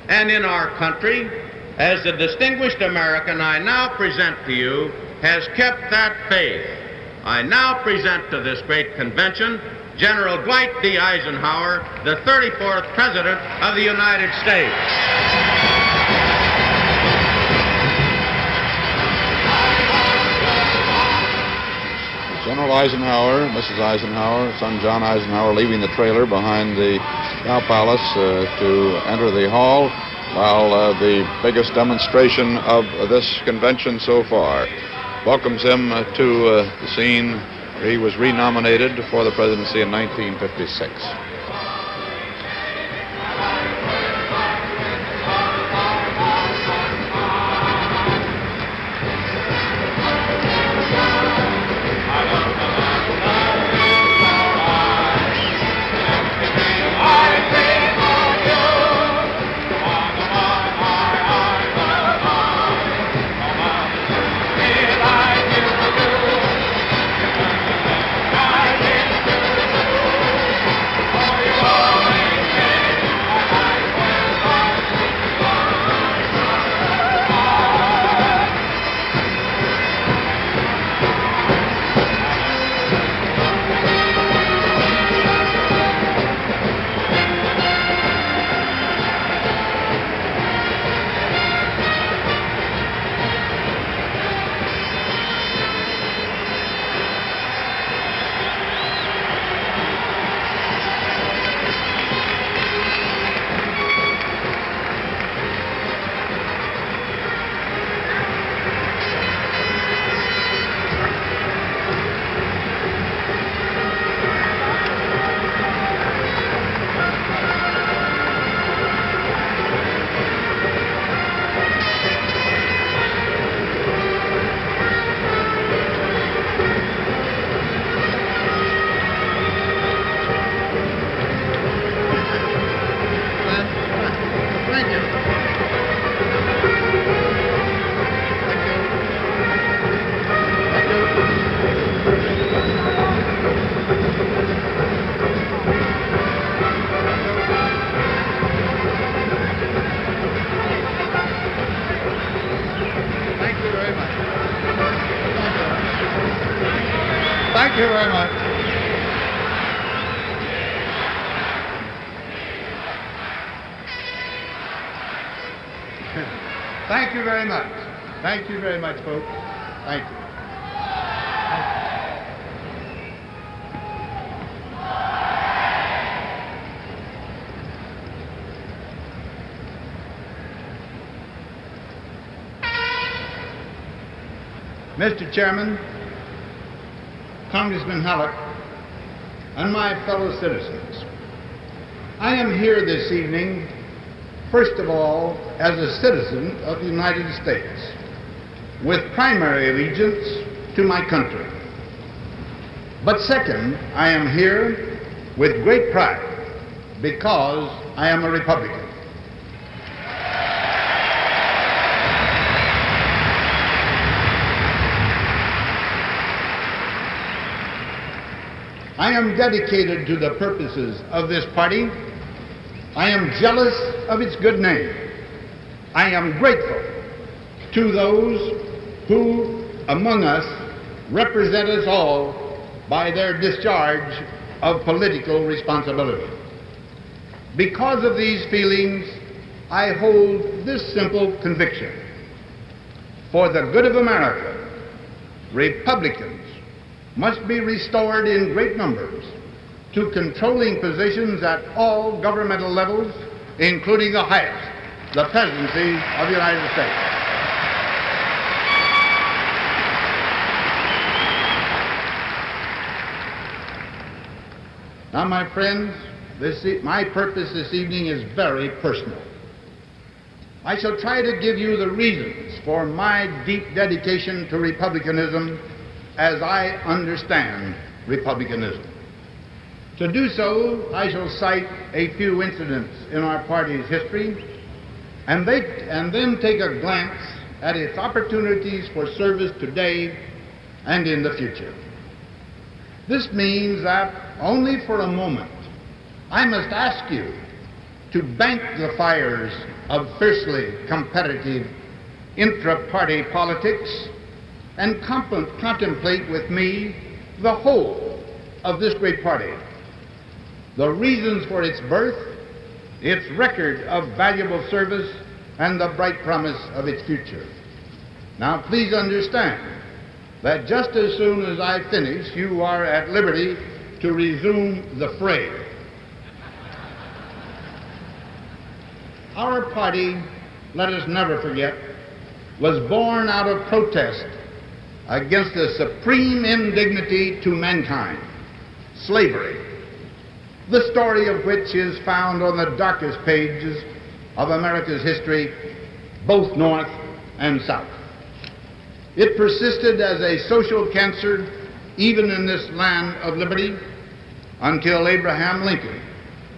and in our country, as the distinguished American I now present to you has kept that faith. I now present to this great convention General Dwight D. Eisenhower, the 34th President of the United States. General Eisenhower, Mrs. Eisenhower, son John Eisenhower, leaving the trailer behind the Cow Palace to enter the hall, while the biggest demonstration of this convention so far welcomes him to the scene where he was renominated for the presidency in 1956. Thank you very much. Thank you very much. Thank you very much, folks. Thank you. Mr. Chairman, Congressman Halleck, and my fellow citizens, I am here this evening, first of all, as a citizen of the United States, with primary allegiance to my country. But second, I am here with great pride because I am a Republican. I am dedicated to the purposes of this party. I am jealous of its good name. I am grateful to those who, among us, represent us all by their discharge of political responsibility. Because of these feelings, I hold this simple conviction. For the good of America, Republicans must be restored in great numbers to controlling positions at all governmental levels, including the highest, the presidency of the United States. Now, my friends, my purpose this evening is very personal. I shall try to give you the reasons for my deep dedication to republicanism as I understand republicanism. To do so, I shall cite a few incidents in our party's history and then take a glance at its opportunities for service today and in the future. This means that only for a moment I must ask you to bank the fires of fiercely competitive intra-party politics and contemplate with me the whole of this great party, the reasons for its birth, its record of valuable service, and the bright promise of its future. Now, please understand that just as soon as I finish, you are at liberty to resume the fray. Our party, let us never forget, was born out of protest against a supreme indignity to mankind, slavery, the story of which is found on the darkest pages of America's history, both North and South. It persisted as a social cancer even in this land of liberty until Abraham Lincoln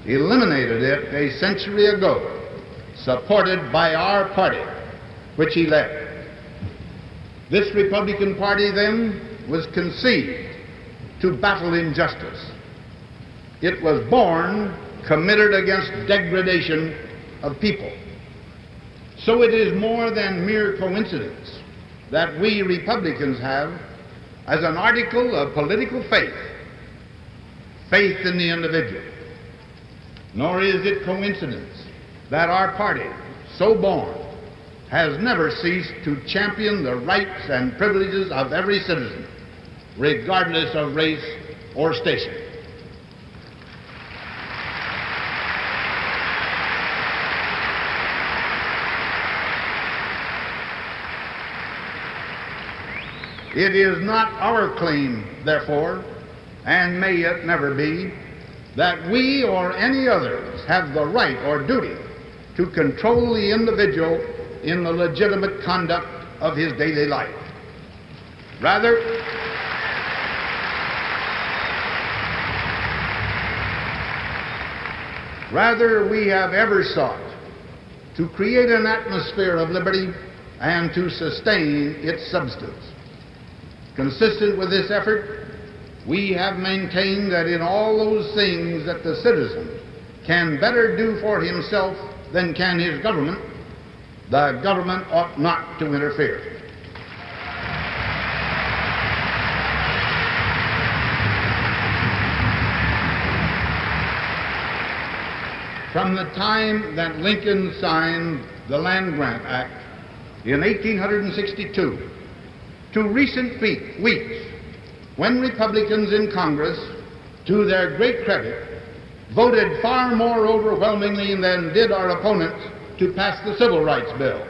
eliminated it a century ago, supported by our party, which he led. This Republican Party then was conceived to battle injustice. It was born committed against degradation of people. So it is more than mere coincidence that we Republicans have as an article of political faith, faith in the individual. Nor is it coincidence that our party, so born, has never ceased to champion the rights and privileges of every citizen, regardless of race or station. It is not our claim, therefore, and may it never be, that we or any others have the right or duty to control the individual in the legitimate conduct of his daily life. Rather, we have ever sought to create an atmosphere of liberty and to sustain its substance. Consistent with this effort, we have maintained that in all those things that the citizen can better do for himself than can his government, the government ought not to interfere. From the time that Lincoln signed the Land Grant Act in 1862 to recent weeks, when Republicans in Congress, to their great credit, voted far more overwhelmingly than did our opponents to pass the Civil Rights Bill.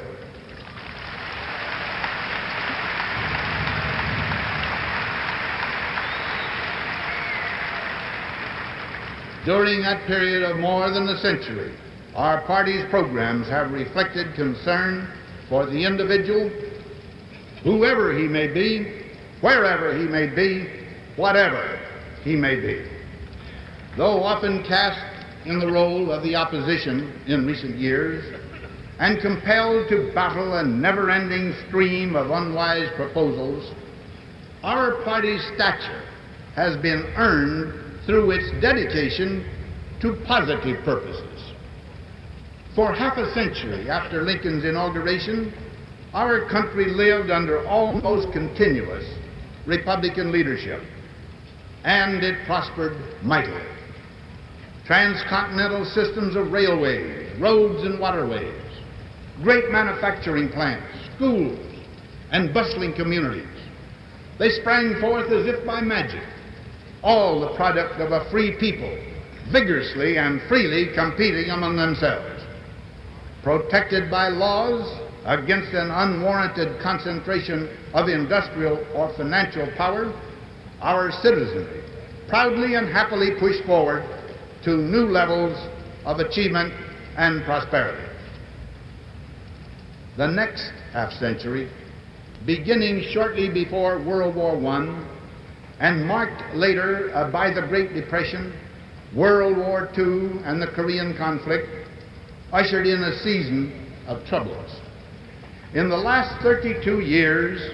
During that period of more than a century, our party's programs have reflected concern for the individual, whoever he may be, wherever he may be, whatever he may be. Though often cast in the role of the opposition in recent years and compelled to battle a never-ending stream of unwise proposals, our party's stature has been earned through its dedication to positive purposes. For half a century after Lincoln's inauguration, our country lived under almost continuous Republican leadership, and it prospered mightily. Transcontinental systems of railways, roads, and waterways, great manufacturing plants, schools, and bustling communities. They sprang forth as if by magic, all the product of a free people, vigorously and freely competing among themselves. Protected by laws against an unwarranted concentration of industrial or financial power, our citizenry proudly and happily pushed forward to new levels of achievement and prosperity. The next half-century, beginning shortly before World War I and marked later by the Great Depression, World War II, and the Korean conflict, ushered in a season of troubles. In the last 32 years,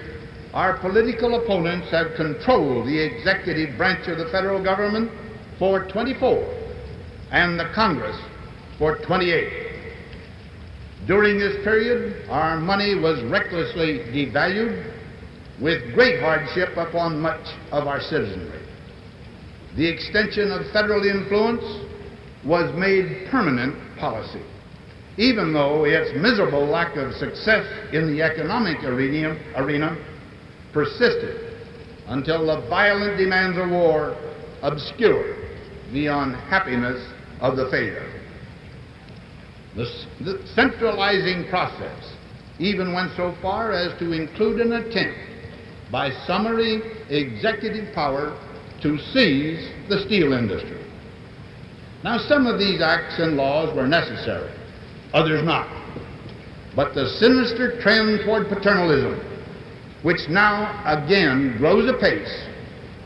our political opponents have controlled the executive branch of the federal government for 24 and the Congress for 28. During this period, our money was recklessly devalued with great hardship upon much of our citizenry. The extension of federal influence was made permanent policy, even though its miserable lack of success in the economic arena persisted until the violent demands of war obscured the unhappiness of the failure. The centralizing process even went so far as to include an attempt by summary executive power to seize the steel industry. Now, some of these acts and laws were necessary, others not. But the sinister trend toward paternalism, which now again grows apace,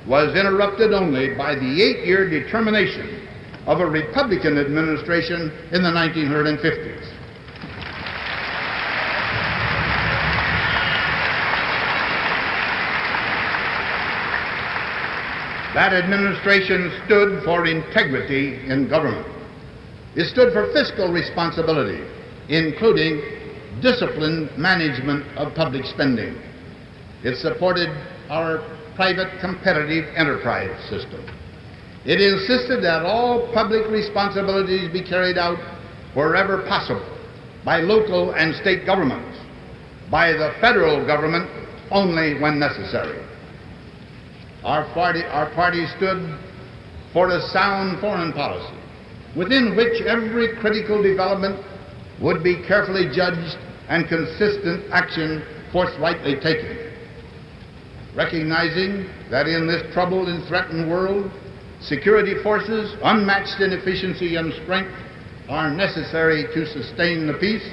was interrupted only by the 8-year determination of a Republican administration in the 1950s. That administration stood for integrity in government. It stood for fiscal responsibility, including disciplined management of public spending. It supported our private competitive enterprise system. It insisted that all public responsibilities be carried out wherever possible by local and state governments, by the federal government only when necessary. Our party stood for a sound foreign policy, within which every critical development would be carefully judged and consistent action forthrightly taken. Recognizing that in this troubled and threatened world, security forces, unmatched in efficiency and strength, are necessary to sustain the peace,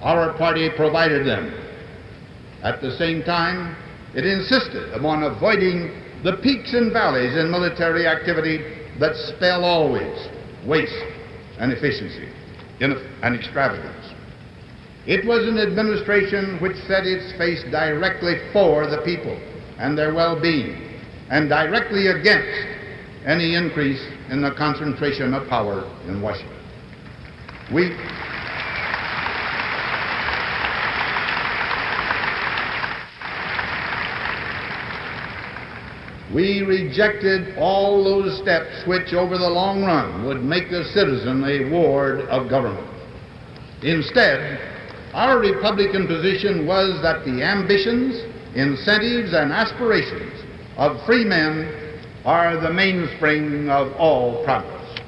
our party provided them. At the same time, it insisted upon avoiding the peaks and valleys in military activity that spell always waste and inefficiency and extravagance. It was an administration which set its face directly for the people and their well-being, and directly against any increase in the concentration of power in Washington. We rejected all those steps which, over the long run, would make the citizen a ward of government. Instead, our Republican position was that the ambitions, incentives, and aspirations of free men are the mainspring of all progress.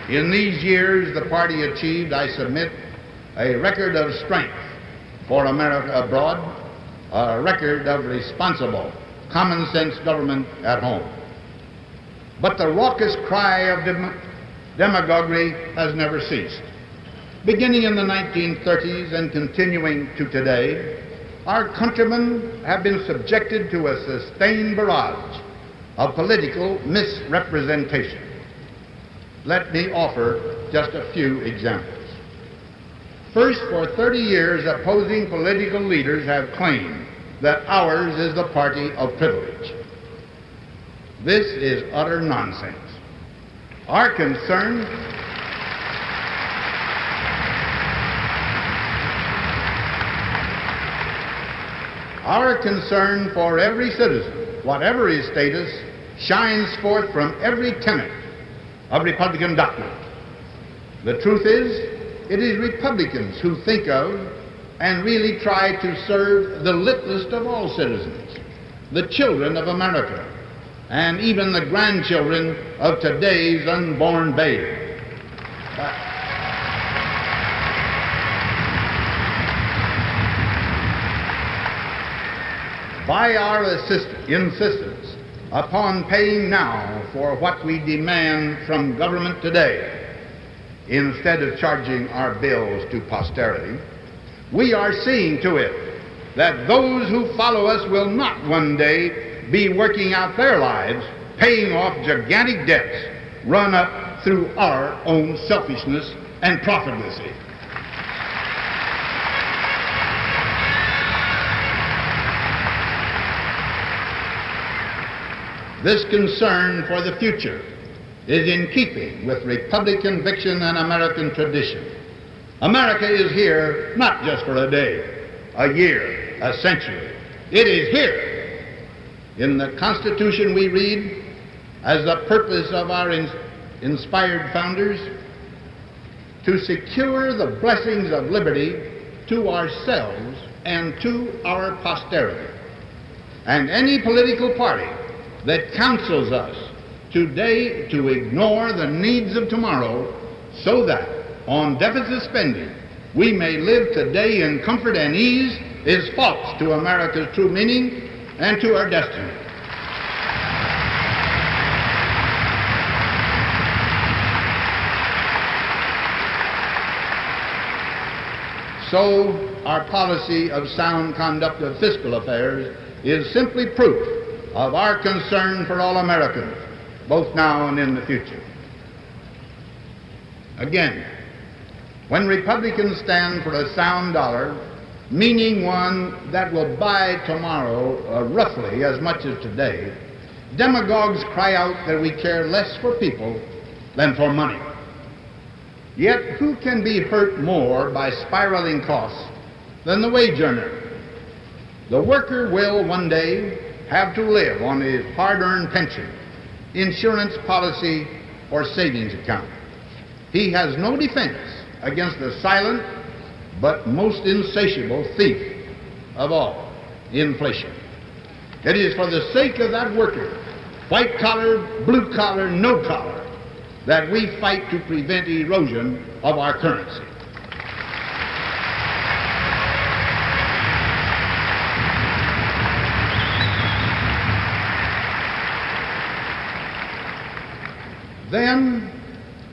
In these years, the party achieved, I submit, a record of strength for America abroad, a record of responsible, common-sense government at home. But the raucous cry of demagoguery has never ceased. Beginning in the 1930s and continuing to today, our countrymen have been subjected to a sustained barrage of political misrepresentation. Let me offer just a few examples. First, for 30 years, opposing political leaders have claimed that ours is the party of privilege. This is utter nonsense. Our concern for every citizen, whatever his status, shines forth from every tenet of Republican doctrine. The truth is, it is Republicans who think of and really try to serve the littlest of all citizens, the children of America, and even the grandchildren of today's unborn babe. by our insistence upon paying now for what we demand from government today, instead of charging our bills to posterity, we are seeing to it that those who follow us will not one day be working out their lives paying off gigantic debts run up through our own selfishness and profligacy. This concern for the future is in keeping with Republican conviction and American tradition. America is here not just for a day, a year, a century. It is here. In the Constitution we read, as the purpose of our inspired founders, to secure the blessings of liberty to ourselves and to our posterity. And any political party that counsels us today to ignore the needs of tomorrow so that on deficit spending we may live today in comfort and ease is false to America's true meaning and to our destiny. So our policy of sound conduct of fiscal affairs is simply proof of our concern for all Americans, both now and in the future. Again, when Republicans stand for a sound dollar, meaning one that will buy tomorrow roughly as much as today, demagogues cry out that we care less for people than for money. Yet who can be hurt more by spiraling costs than the wage earner? The worker will one day have to live on his hard-earned pension, insurance policy, or savings account. He has no defense against the silent but most insatiable thief of all, inflation. It is for the sake of that worker, white collar, blue collar, no collar, that we fight to prevent erosion of our currency. Then,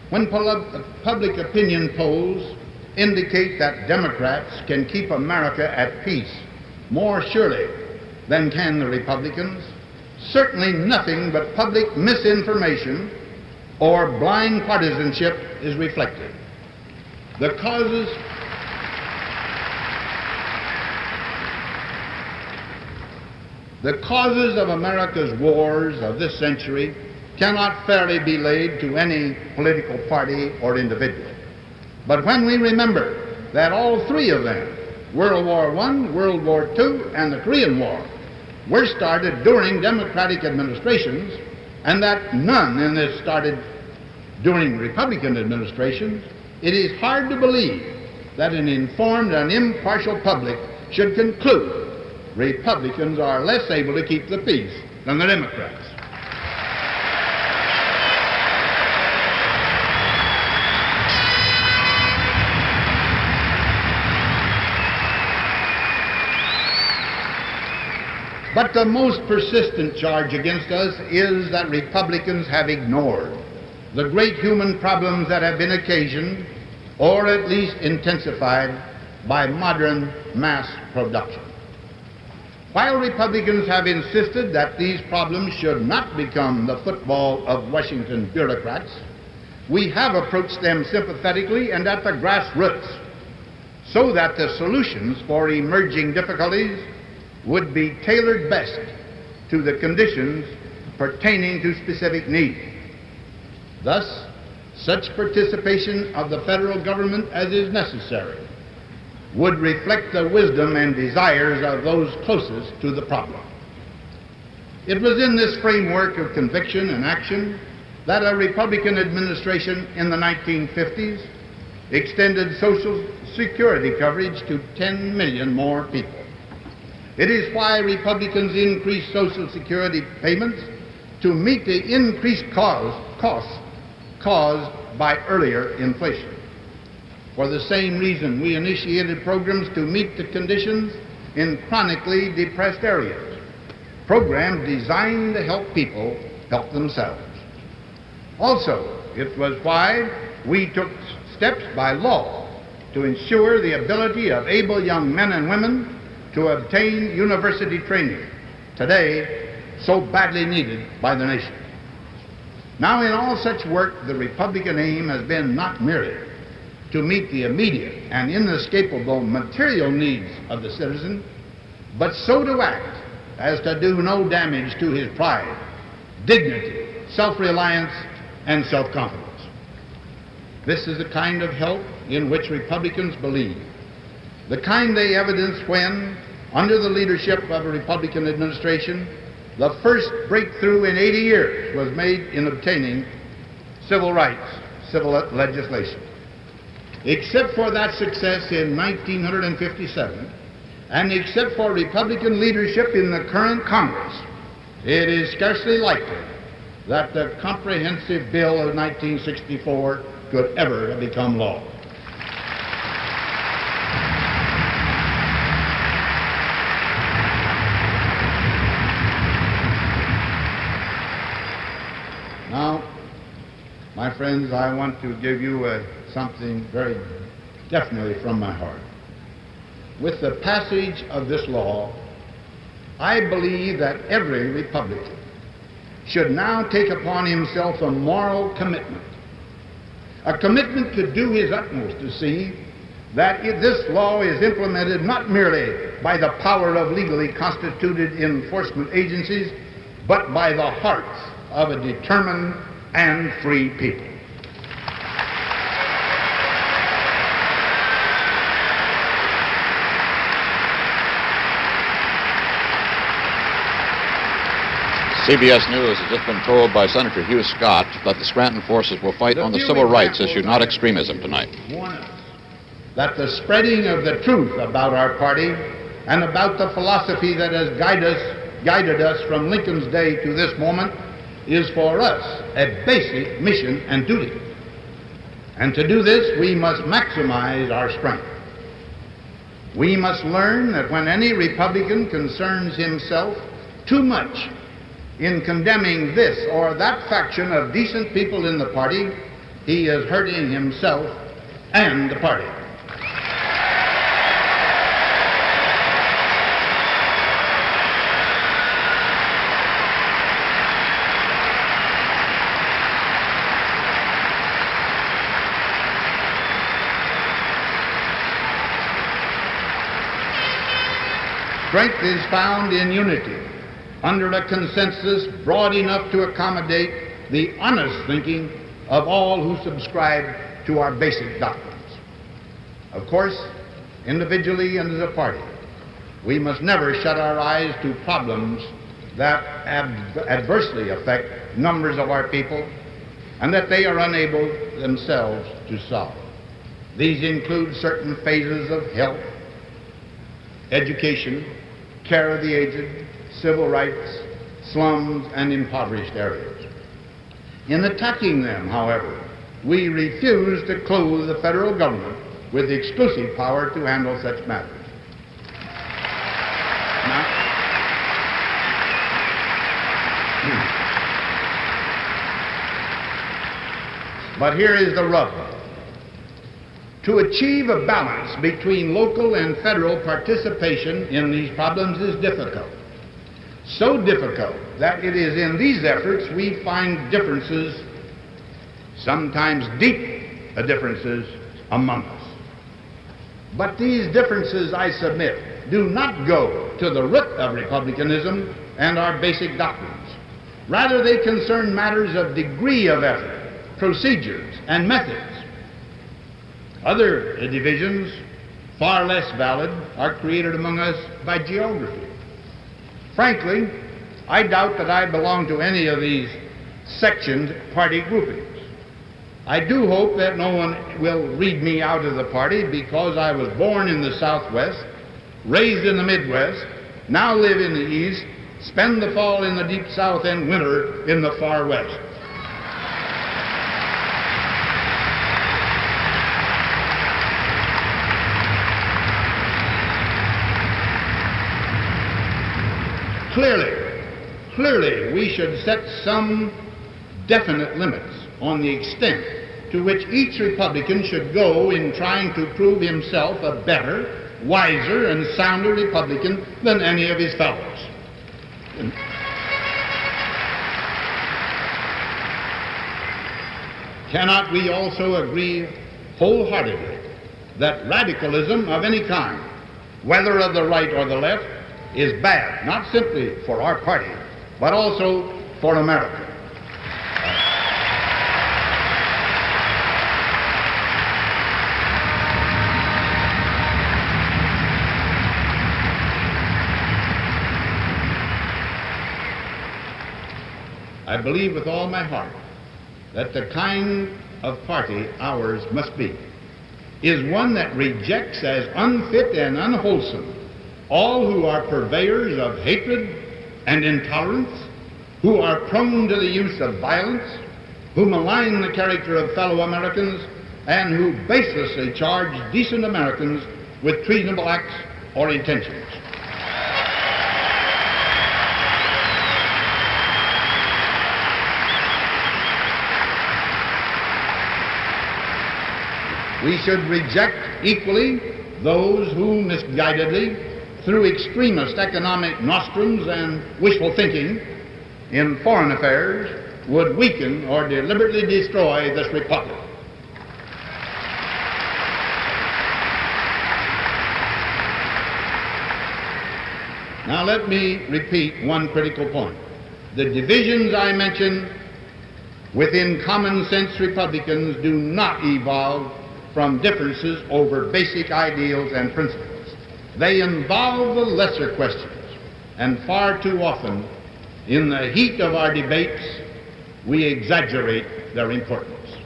when public opinion polls indicate that Democrats can keep America at peace more surely than can the Republicans, certainly nothing but public misinformation or blind partisanship is reflected. The causes of America's wars of this century cannot fairly be laid to any political party or individual. But when we remember that all three of them, World War I, World War II, and the Korean War, were started during Democratic administrations, and that none in this started during Republican administrations, it is hard to believe that an informed and impartial public should conclude Republicans are less able to keep the peace than the Democrats. But the most persistent charge against us is that Republicans have ignored the great human problems that have been occasioned, or at least intensified, by modern mass production. While Republicans have insisted that these problems should not become the football of Washington bureaucrats, we have approached them sympathetically and at the grassroots, so that the solutions for emerging difficulties would be tailored best to the conditions pertaining to specific needs. Thus, such participation of the federal government as is necessary would reflect the wisdom and desires of those closest to the problem. It was in this framework of conviction and action that a Republican administration in the 1950s extended Social Security coverage to 10 million more people. It is why Republicans increased Social Security payments to meet the increased costs caused by earlier inflation. For the same reason, we initiated programs to meet the conditions in chronically depressed areas, programs designed to help people help themselves. Also, it was why we took steps by law to ensure the ability of able young men and women to obtain university training, today so badly needed by the nation. Now, in all such work, the Republican aim has been not merely to meet the immediate and inescapable material needs of the citizen, but so to act as to do no damage to his pride, dignity, self-reliance, and self-confidence. This is the kind of help in which Republicans believe, the kind they evidenced when, under the leadership of a Republican administration, the first breakthrough in 80 years was made in obtaining civil rights, civil legislation. Except for that success in 1957, and except for Republican leadership in the current Congress, it is scarcely likely that the Comprehensive Bill of 1964 could ever have become law. Now, my friends, I want to give you something very definitely from my heart. With the passage of this law, I believe that every Republican should now take upon himself a moral commitment, a commitment to do his utmost to see that this law is implemented not merely by the power of legally constituted enforcement agencies, but by the hearts of a determined and free people. CBS News has just been told by Senator Hugh Scott that the Scranton forces will fight on the civil rights issue, not extremism, tonight. That the spreading of the truth about our party and about the philosophy that has guided us from Lincoln's day to this moment is for us a basic mission and duty. And to do this, we must maximize our strength. We must learn that when any Republican concerns himself too much in condemning this or that faction of decent people in the party, he is hurting himself and the party. Strength is found in unity, under a consensus broad enough to accommodate the honest thinking of all who subscribe to our basic doctrines. Of course, individually and as a party, we must never shut our eyes to problems that adversely affect numbers of our people and that they are unable themselves to solve. These include certain phases of health, education, care of the aged, civil rights, slums, and impoverished areas. In attacking them, however, we refuse to clothe the federal government with the exclusive power to handle such matters. But here is the rub. To achieve a balance between local and federal participation in these problems is difficult. So difficult that it is in these efforts we find differences, sometimes deep differences, among us. But these differences, I submit, do not go to the root of republicanism and our basic doctrines. Rather, they concern matters of degree of effort, procedures, and methods. Other divisions, far less valid, are created among us by geography. Frankly, I doubt that I belong to any of these sectioned party groupings. I do hope that no one will read me out of the party because I was born in the Southwest, raised in the Midwest, now live in the East, spend the fall in the Deep South and winter in the far West. Clearly, Clearly, we should set some definite limits on the extent to which each Republican should go in trying to prove himself a better, wiser, and sounder Republican than any of his fellows. Cannot we also agree wholeheartedly that radicalism of any kind, whether of the right or the left, is bad, not simply for our party, but also for America? I believe with all my heart that the kind of party ours must be is one that rejects as unfit and unwholesome all who are purveyors of hatred and intolerance, who are prone to the use of violence, who malign the character of fellow Americans, and who baselessly charge decent Americans with treasonable acts or intentions. We should reject equally those who misguidedly, through extremist economic nostrums and wishful thinking in foreign affairs, would weaken or deliberately destroy this republic. Now let me repeat one critical point. The divisions I mentioned within common sense Republicans do not evolve from differences over basic ideals and principles. They involve the lesser questions, and far too often, in the heat of our debates, we exaggerate their importance.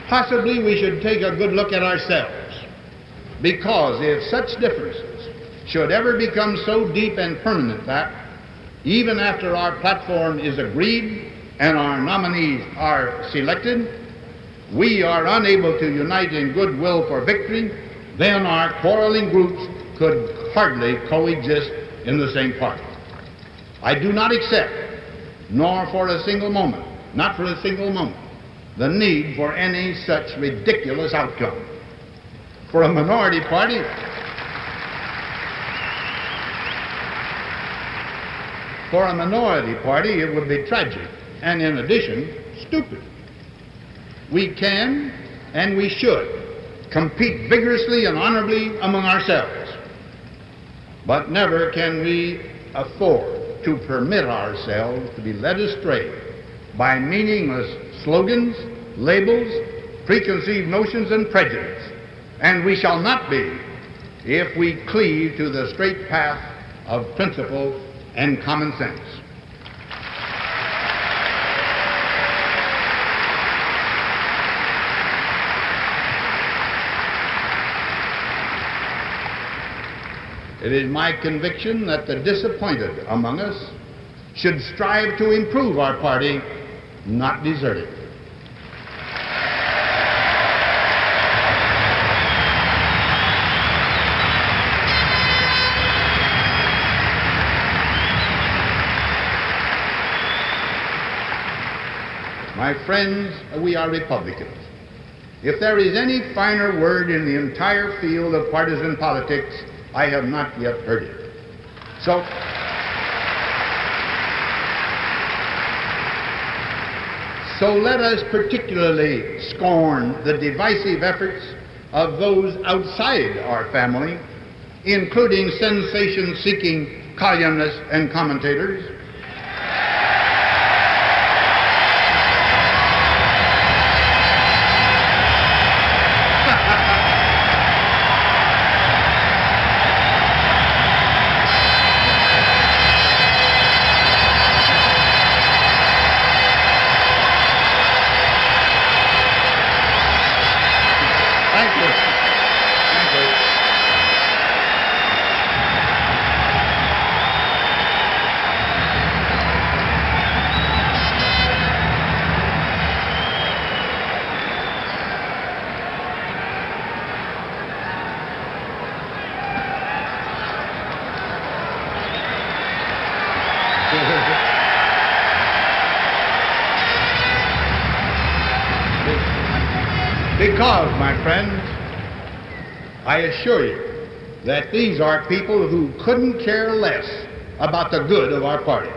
Possibly we should take a good look at ourselves, because if such differences should ever become so deep and permanent that, even after our platform is agreed and our nominees are selected, we are unable to unite in goodwill for victory, then our quarreling groups could hardly coexist in the same party. I do not accept, nor for a single moment, not for a single moment, the need for any such ridiculous outcome. For a minority party, it would be tragic and, in addition, stupid. We can and we should compete vigorously and honorably among ourselves, but never can we afford to permit ourselves to be led astray by meaningless slogans, labels, preconceived notions, and prejudice. And we shall not be if we cleave to the straight path of principle and common sense. It is my conviction that the disappointed among us should strive to improve our party, not desert it. My friends, we are Republicans. If there is any finer word in the entire field of partisan politics, I have not yet heard it. So let us particularly scorn the divisive efforts of those outside our family, including sensation-seeking columnists and commentators, Because, my friends, I assure you that these are people who couldn't care less about the good of our party.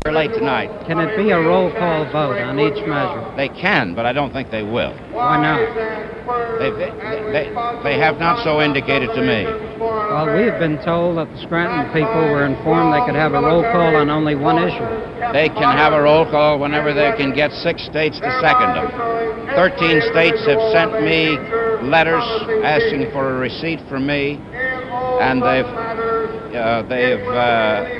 very late tonight. Can it be a roll call vote on each measure? They can, but I don't think they will. Why not? They have not so indicated to me. Well, we've been told that the Scranton people were informed they could have a roll call on only one issue. They can have a roll call whenever they can get 6 states to second them. 13 states have sent me letters asking for a receipt from me, and they've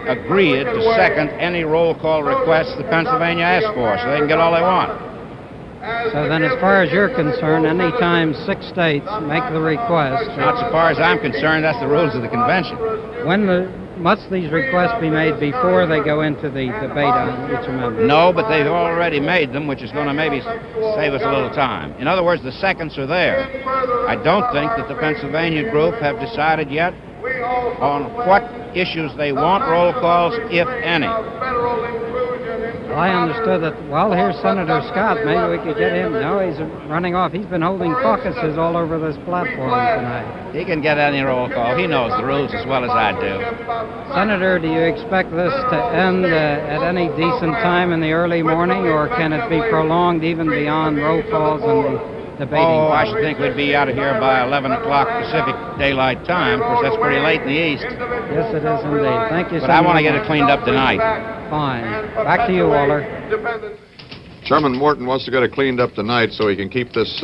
agreed to second any roll call requests that Pennsylvania asks for, so they can get all they want. So then, as far as you're concerned, any time 6 states make the request... Not so far as I'm concerned, that's the rules of the convention. Must these requests be made before they go into the debate on each amendment? No, but they've already made them, which is going to maybe save us a little time. In other words, the seconds are there. I don't think that the Pennsylvania group have decided yet on what issues they want roll calls, if any. Well, I understood that, well, here's Senator Scott. Maybe we could get him. No, he's running off. He's been holding caucuses all over this platform tonight. He can get any roll call. He knows the rules as well as I do. Senator, do you expect this to end at any decent time in the early morning, or can it be prolonged even beyond roll calls and the debating? Oh, I should think we'd be out of here by 11 o'clock Pacific Daylight Time. Of course, that's pretty late in the East. Yes, it is indeed. Thank you so much. But I want to get it cleaned up tonight. Fine. Back to you, Walter. Chairman Morton wants to get it cleaned up tonight so he can keep this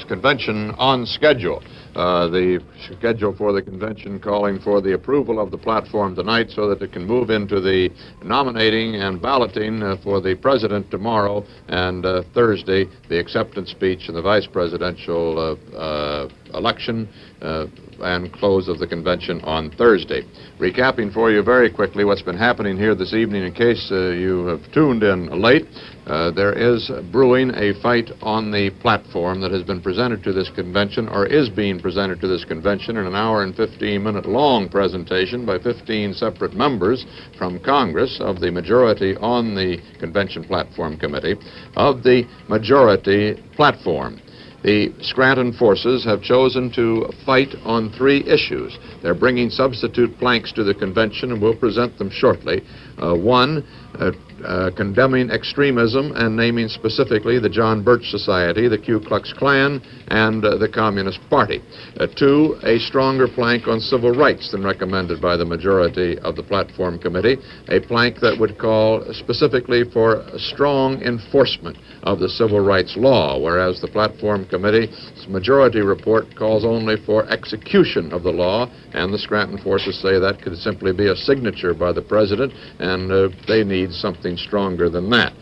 convention on schedule. The schedule for the convention calling for the approval of the platform tonight so that it can move into the nominating and balloting for the president tomorrow, and Thursday, the acceptance speech and the vice presidential election and close of the convention on Thursday. Recapping for you very quickly what's been happening here this evening in case you have tuned in late. There is brewing a fight on the platform that has been presented to this convention, or is being presented to this convention, in an hour and 15-minute long presentation by 15 separate members from Congress of the majority on the Convention Platform Committee of the majority platform. The Scranton forces have chosen to fight on 3 issues. They're bringing substitute planks to the convention, and we'll present them shortly. One, condemning extremism and naming specifically the John Birch Society, the Ku Klux Klan, and the Communist Party. 2, a stronger plank on civil rights than recommended by the majority of the Platform Committee, a plank that would call specifically for a strong enforcement of the civil rights law, whereas the Platform Committee's majority report calls only for execution of the law, and the Scranton forces say that could simply be a signature by the president, and they need something stronger than that.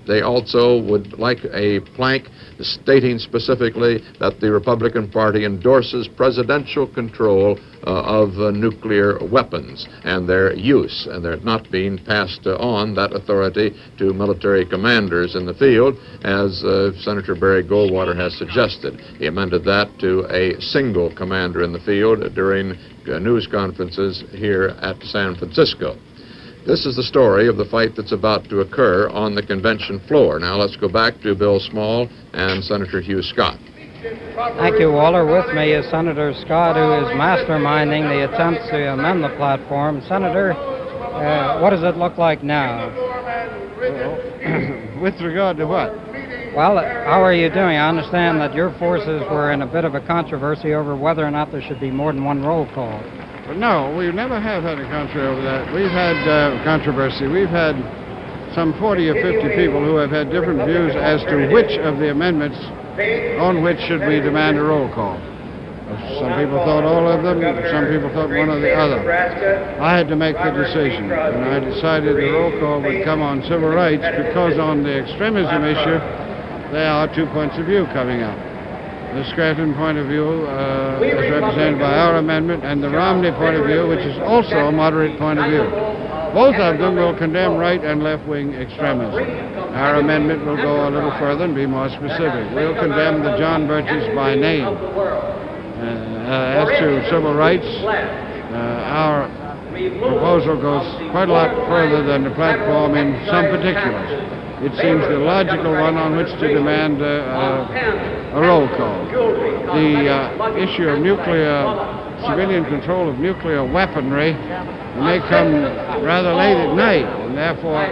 They also would like a plank stating specifically that the Republican Party endorses presidential control of nuclear weapons and their use, and they're not being passed on that authority to military commanders in the field, as Senator Barry Goldwater has suggested. He amended that to a single commander in the field during news conferences here at San Francisco. This is the story of the fight that's about to occur on the convention floor. Now let's go back to Bill Small and Senator Hugh Scott. Thank you, Walter. With me is Senator Scott, who is masterminding the attempts to amend the platform. Senator, what does it look like now? With regard to what? Well, how are you doing? I understand that your forces were in a bit of a controversy over whether or not there should be more than one roll call. Well, no, we never have had a controversy over that. We've had controversy. We've had some 40 or 50 people who have had different views as to which of the amendments on which should we demand a roll call. Some people thought all of them, some people thought one or the other. I had to make the decision, and I decided the roll call would come on civil rights because on the extremism issue, there are 2 points of view coming up. The Scranton point of view is represented by our amendment, and the Romney point of view, which is also a moderate point of view. Both of them will condemn right and left-wing extremism. Our amendment will go a little further and be more specific. We'll condemn the John Birches by name. As to civil rights, our proposal goes quite a lot further than the platform in some particulars. It seems the logical one on which to demand a roll call. The issue of nuclear civilian control of nuclear weaponry, and they come rather late at night, and therefore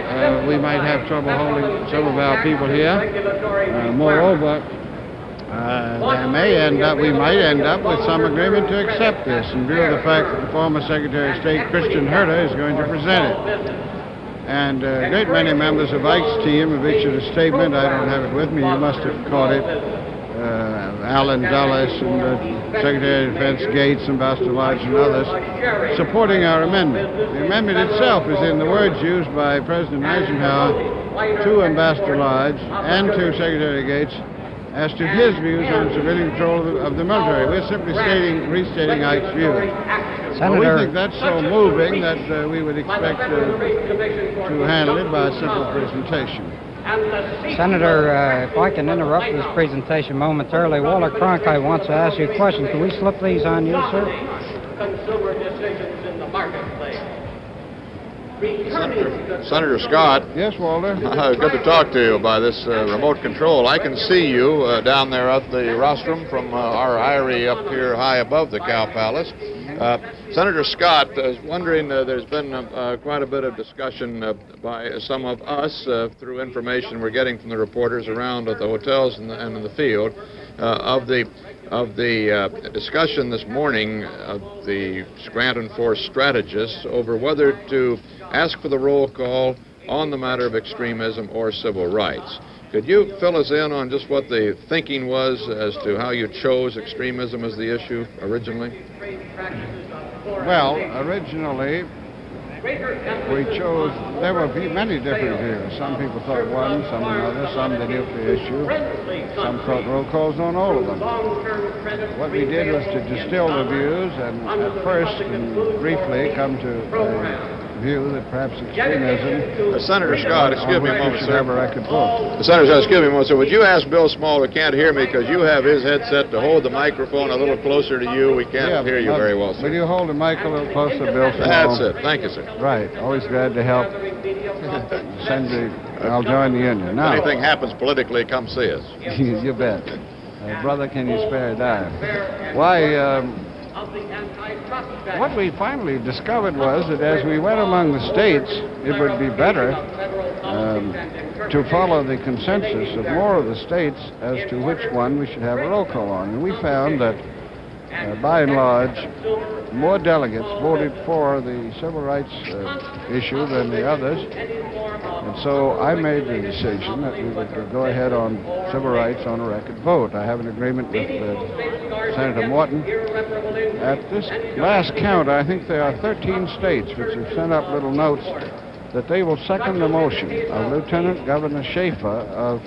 we might have trouble holding some of our people here. Moreover, we might end up with some agreement to accept this in view of the fact that the former Secretary of State, Christian Herter, is going to present it. And a great many members of Ike's team have issued a statement. I don't have it with me. You must have caught it. Alan Dulles and Secretary of Defense Gates, Ambassador Lodge, and others, supporting our amendment. The amendment itself is in the words used by President Eisenhower to Ambassador Lodge and to Secretary Gates as to his views on civilian control of the military. We're simply restating Ike's views. Well, we think that's so moving that we would expect to handle it by a simple presentation. Senator, if I can interrupt this presentation momentarily, Walter Cronkite wants to ask you a question. Can we slip these on you, sir? Consumer decisions in the marketplace. Senator Scott. Yes, Walter? Good to talk to you by this remote control. I can see you down there at the rostrum from our eyrie up here high above the Cow Palace. Senator Scott, I was wondering, there's been quite a bit of discussion by some of us through information we're getting from the reporters around at the hotels and in the field of the discussion this morning of the Scranton Force strategists over whether to ask for the roll call on the matter of extremism or civil rights. Could you fill us in on just what the thinking was as to how you chose extremism as the issue originally? Well, originally we chose, there were many different views. Some people thought one, some another, some the nuclear issue, some thought roll calls on all of them. What we did was to distill the views and at first and briefly come to a view that perhaps extremism... Senator Scott, excuse me a moment, sir. Have a record book. Senator Scott, excuse me a moment, sir. Would you ask Bill Small, who can't hear me because you have his headset, to hold the microphone a little closer to you? We can't hear you very well, sir. Will you hold the mic a little closer, Bill Small? That's it. Thank you, sir. Right. Always glad to help. I'll join the union. Now, if anything happens politically, come see us. You bet. Brother, can you spare a dime? Why, what we finally discovered was that as we went among the states, it would be better to follow the consensus of more of the states as to which one we should have a roll call on. And we found that, by and large, more delegates voted for the civil rights issue than the others. And so I made the decision that we would go ahead on civil rights on a record vote. I have an agreement with Senator Morton. At this last count, I think there are 13 states which have sent up little notes that they will second the motion of Lieutenant Governor Schaefer of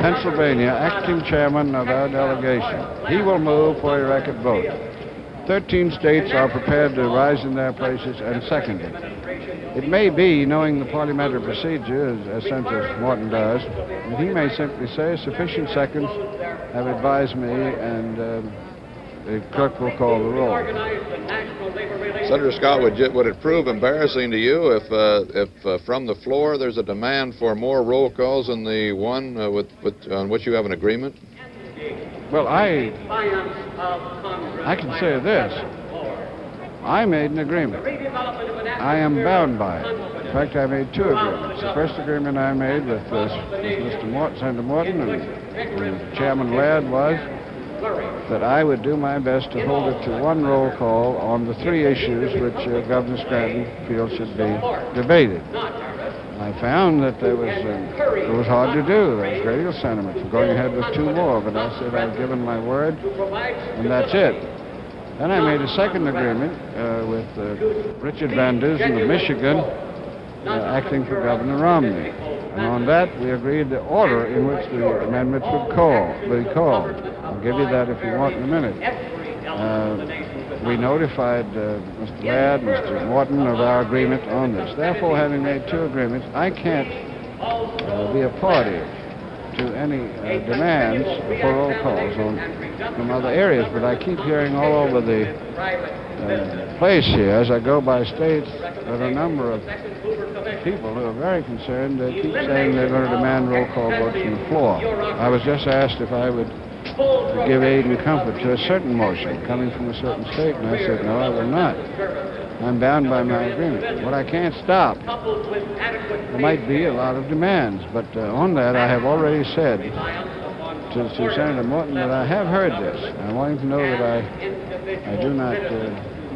Pennsylvania, acting chairman of our delegation. He will move for a record vote. 13 states are prepared to rise in their places and second it. It may be, knowing the parliamentary procedure, as Senator Morton does, that he may simply say sufficient seconds have advised me, and the clerk will call the roll. Senator Scott, would it prove embarrassing to you if from the floor there's a demand for more roll calls than the one on which you have an agreement? Well, I can say this. I made an agreement. I am bound by it. In fact, I made two agreements. The first agreement I made with Senator Morton and Chairman Laird was that I would do my best to hold it to one roll call on the three issues which Governor Scranton feels should be debated. I found that it was hard to do. There was great deal of sentiment for going ahead with two more, but I said I've given my word, and that's it. Then I made a second agreement with Richard Van Dusen of Michigan, acting for Governor Romney. And on that, we agreed the order in which the amendments would be called. I'll give you that if you want in a minute. We notified Mr. Laird, Mr. Morton of our agreement on this. Therefore, having made two agreements, I can't be a party to any demands for roll calls from other areas, but I keep hearing all over the place here, as I go by states, that a number of people who are very concerned keep saying they're going to demand roll call votes from the floor. I was just asked if I would to give aid and comfort to a certain motion coming from a certain state, and I said, no, I will not. I'm bound by my agreement. What I can't stop, there might be a lot of demands, but on that I have already said to Senator Morton that I have heard this. I want him to know that I do not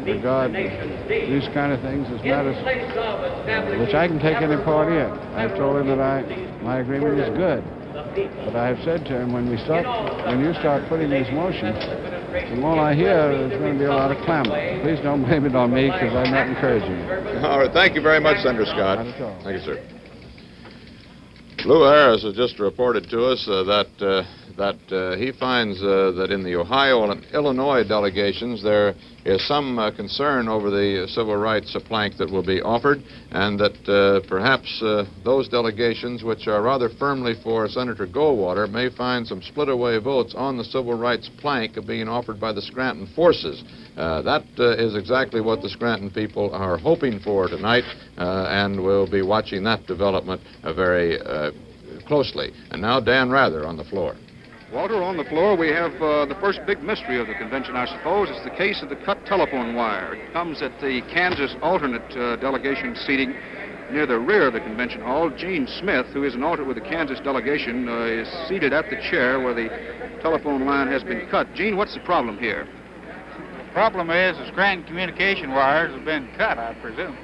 regard these kind of things as matters which I can take any part in. I've told him that my agreement is good. But I have said to him, when you start putting these motions, from all I hear, there's going to be a lot of clamor. Please don't blame it on me, because I'm not encouraging it. All right, thank you very much, Senator Scott. Not at all. Thank you, sir. Lou Harris has just reported to us that he finds that in the Ohio and Illinois delegations there is some concern over the civil rights plank that will be offered, and that perhaps those delegations which are rather firmly for Senator Goldwater may find some split-away votes on the civil rights plank being offered by the Scranton forces. That is exactly what the Scranton people are hoping for tonight, and we'll be watching that development very closely. And now Dan Rather on the floor. Walter, on the floor, we have the first big mystery of the convention, I suppose. It's the case of the cut telephone wire. It comes at the Kansas alternate delegation seating near the rear of the convention hall. Gene Smith, who is an alternate with the Kansas delegation, is seated at the chair where the telephone line has been cut. Gene, what's the problem here? The problem is the Scranton communication wires have been cut, I presume.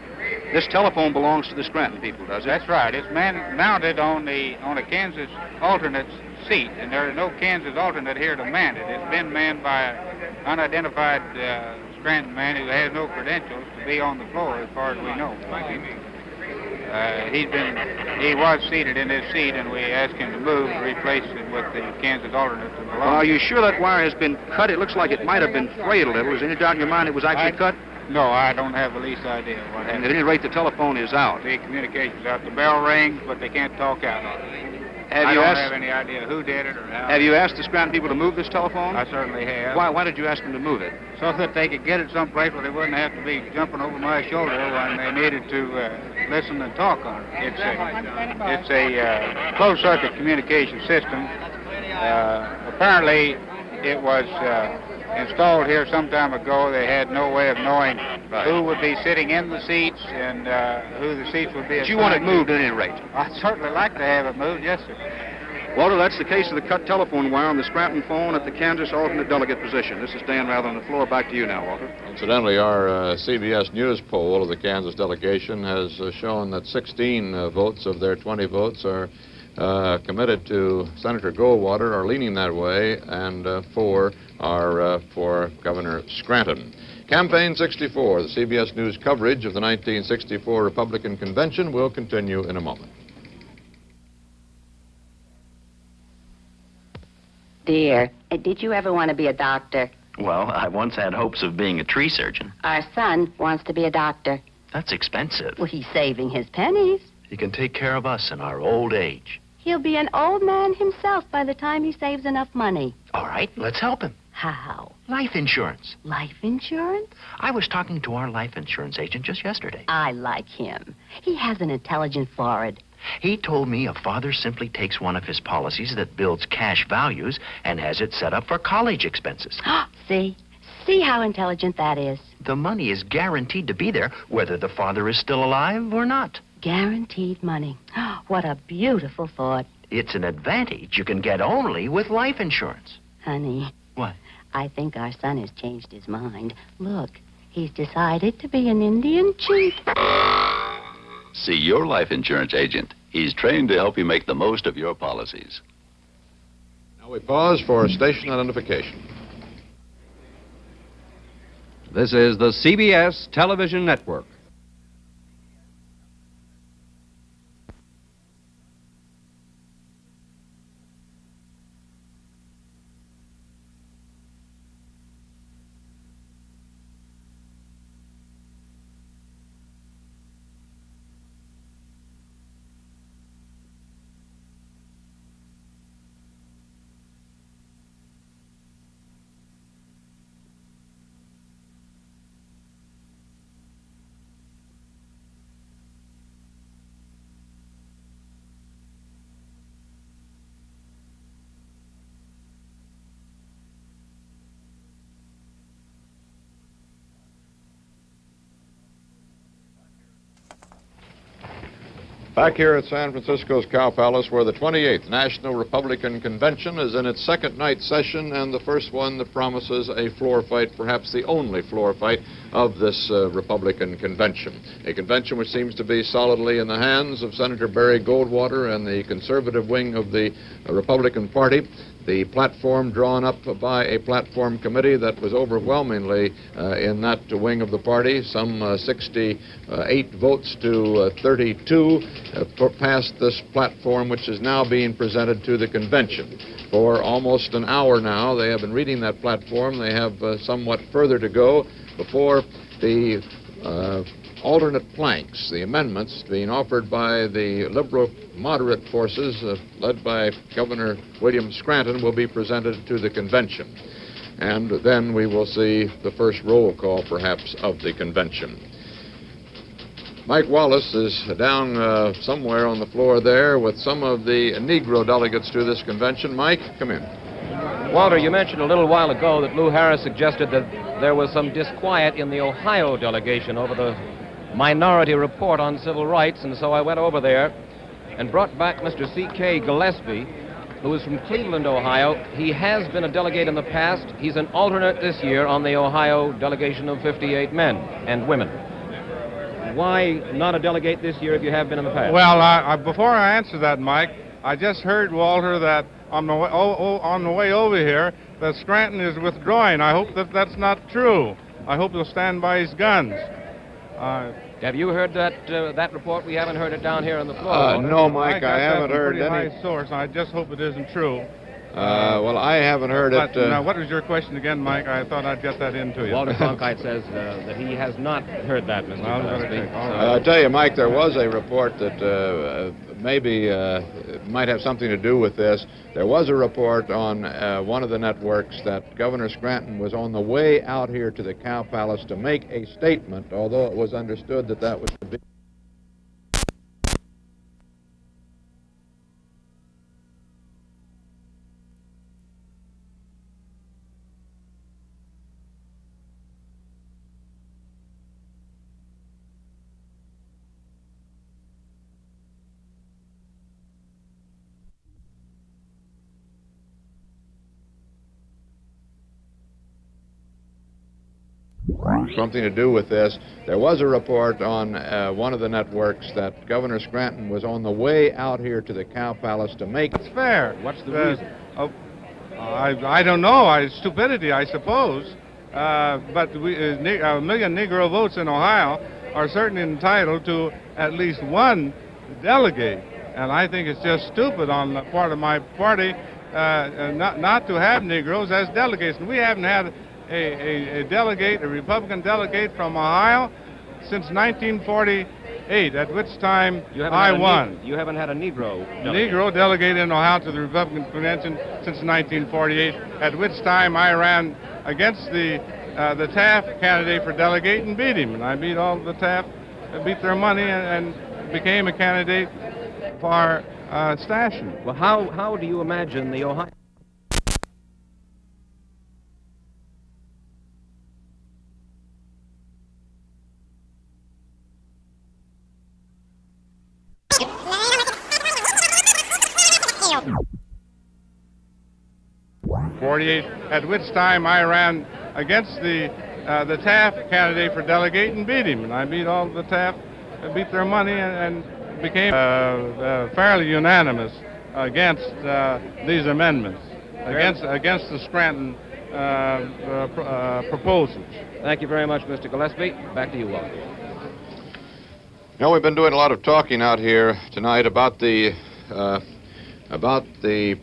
This telephone belongs to the Scranton people, does it? That's right. It's mounted on a Kansas alternate seat, and there is no Kansas alternate here to man it. It's been manned by an unidentified Scranton man who has no credentials to be on the floor, as far as we know. He was seated in his seat, and we asked him to move and replace it with the Kansas alternate. Are you sure that wire has been cut? It looks like it might have been frayed a little. Is there any doubt in your mind it was actually cut? No, I don't have the least idea what happened. At any rate, the telephone is out. The communication's out. The bell rings, but they can't talk out. I don't have any idea who did it or how. Have you asked the Scranton people to move this telephone? I certainly have. Why did you ask them to move it? So that they could get it someplace where they wouldn't have to be jumping over my shoulder when they needed to listen and talk on it. It's a closed-circuit communication system. Apparently, it was installed here some time ago. They had no way of knowing who would be sitting in the seats and who the seats would be assigned. But you want it moved at any rate? I'd certainly like to have it moved, yes, sir. Walter, that's the case of the cut telephone wire on the Scranton phone at the Kansas alternate delegate position. This is Dan Rather on the floor. Back to you now, Walter. Incidentally, our CBS News poll of the Kansas delegation has shown that 16 votes of their 20 votes are committed to Senator Goldwater, are leaning that way, and 4 are for Governor Scranton. Campaign 64, the CBS News coverage of the 1964 Republican Convention, will continue in a moment. Dear, did you ever want to be a doctor? Well, I once had hopes of being a tree surgeon. Our son wants to be a doctor. That's expensive. Well, he's saving his pennies. He can take care of us in our old age. He'll be an old man himself by the time he saves enough money. All right, let's help him. How? Life insurance. Life insurance? I was talking to our life insurance agent just yesterday. I like him. He has an intelligent forehead. He told me a father simply takes one of his policies that builds cash values and has it set up for college expenses. See? See how intelligent that is? The money is guaranteed to be there whether the father is still alive or not. Guaranteed money. What a beautiful thought. It's an advantage you can get only with life insurance. Honey. What? I think our son has changed his mind. Look, he's decided to be an Indian chief. See your life insurance agent. He's trained to help you make the most of your policies. Now we pause for station identification. This is the CBS Television Network. Back here at San Francisco's Cow Palace, where the 28th National Republican Convention is in its second night session, and the first one that promises a floor fight, perhaps the only floor fight of this Republican convention. A convention which seems to be solidly in the hands of Senator Barry Goldwater and the conservative wing of the Republican Party. The platform drawn up by a platform committee that was overwhelmingly in that wing of the party, some 68 votes to 32, passed this platform, which is now being presented to the convention. For almost an hour now, they have been reading that platform. They have somewhat further to go before the alternate planks, the amendments being offered by the liberal moderate forces led by Governor William Scranton will be presented to the convention. And then we will see the first roll call, perhaps, of the convention. Mike Wallace is down somewhere on the floor there with some of the Negro delegates to this convention. Mike, come in. Walter, you mentioned a little while ago that Lou Harris suggested that there was some disquiet in the Ohio delegation over the minority report on civil rights, and so I went over there and brought back Mr. C.K. Gillespie, who is from Cleveland, Ohio. He has been a delegate in the past. He's an alternate this year on the Ohio delegation of 58 men and women. Why not a delegate this year if you have been in the past? Well, before I answer that, Mike, I just heard, Walter, that on the way over here that Scranton is withdrawing. I hope that that's not true. I hope he'll stand by his guns. Have you heard that report? We haven't heard it down here on the floor. No, Mike, I haven't heard any. High source. I just hope it isn't true. Well, I haven't heard it. Now, what was your question again, Mike? I thought I'd get that into you. Walter Cronkite says that he has not heard that, Mr. Gillespie. I'll tell you, Mike, there was a report that maybe might have something to do with this. There was a report on one of the networks that Governor Scranton was on the way out here to the Cow Palace to make a statement, although it was understood that that was to be... something to do with this. There was a report on one of the networks that Governor Scranton was on the way out here to the Cow Palace to make... It's fair. What's the reason? I don't know. Stupidity, I suppose. But a million Negro votes in Ohio are certainly entitled to at least one delegate. And I think it's just stupid on the part of my party not to have Negroes as delegates. And we haven't had a delegate, a Republican delegate from Ohio since 1948, at which time I won. You haven't had a Negro delegate. Negro delegate in Ohio to the Republican convention since 1948, at which time I ran against the Taft candidate for delegate and beat him. And I beat all the Taft, beat their money, and became a candidate for Stashen. Well, how do you imagine the Ohio... At which time I ran against the Taft candidate for delegate and beat him. And I beat all the Taft, beat their money, and became fairly unanimous against these amendments, against the Scranton proposals. Thank you very much, Mr. Gillespie. Back to you, Walter. You know, we've been doing a lot of talking out here tonight about the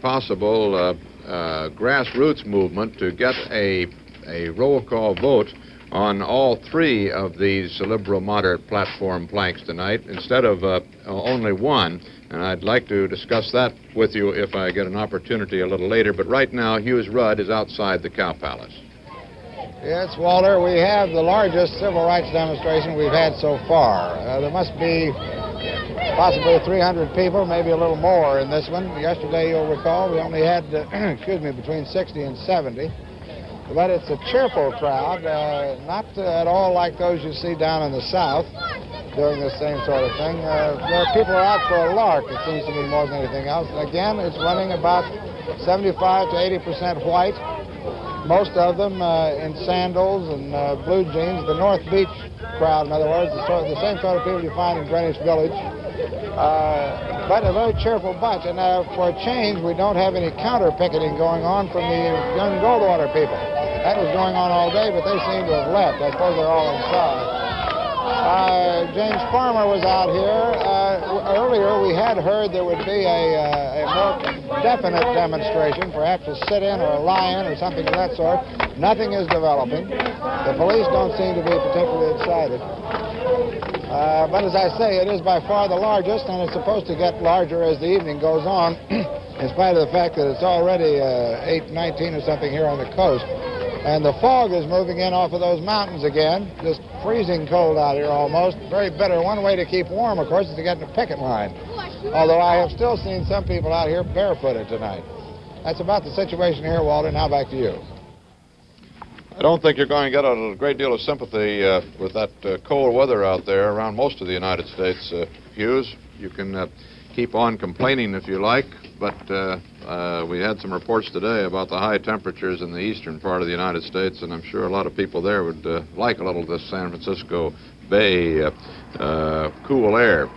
possible grassroots movement to get a roll call vote on all three of these liberal moderate platform planks tonight instead of only one. And I'd like to discuss that with you if I get an opportunity a little later. But right now, Hughes Rudd is outside the Cow Palace. Yes, Walter, we have the largest civil rights demonstration we've had so far. There must be possibly 300 people, maybe a little more in this one. Yesterday, you'll recall, we only had, between 60 and 70. but it's a cheerful crowd, not at all like those you see down in the South doing the same sort of thing. People are out for a lark, it seems to me, more than anything else. Again, it's running about 75 to 80% white, most of them in sandals and blue jeans. The North Beach crowd, in other words, the same sort of people you find in Greenwich Village. But a very cheerful bunch. And for a change, we don't have any counter-picketing going on from the young Goldwater people. That was going on all day, but they seem to have left. I suppose they're all inside. James Farmer was out here. Earlier, we had heard there would be a more definite demonstration, perhaps a sit-in or a lie-in or something of that sort. Nothing is developing. The police don't seem to be particularly excited. But as I say, it is by far the largest, and it's supposed to get larger as the evening goes on, in spite of the fact that it's already 8:19 or something here on the coast. And the fog is moving in off of those mountains again. Just freezing cold out here almost. Very bitter. One way to keep warm, of course, is to get in a picket line. Although I have still seen some people out here barefooted tonight. That's about the situation here, Walter. Now back to you. I don't think you're going to get a great deal of sympathy with that cold weather out there around most of the United States, Hughes. You can keep on complaining if you like, but we had some reports today about the high temperatures in the eastern part of the United States, and I'm sure a lot of people there would like a little of this San Francisco Bay cool air.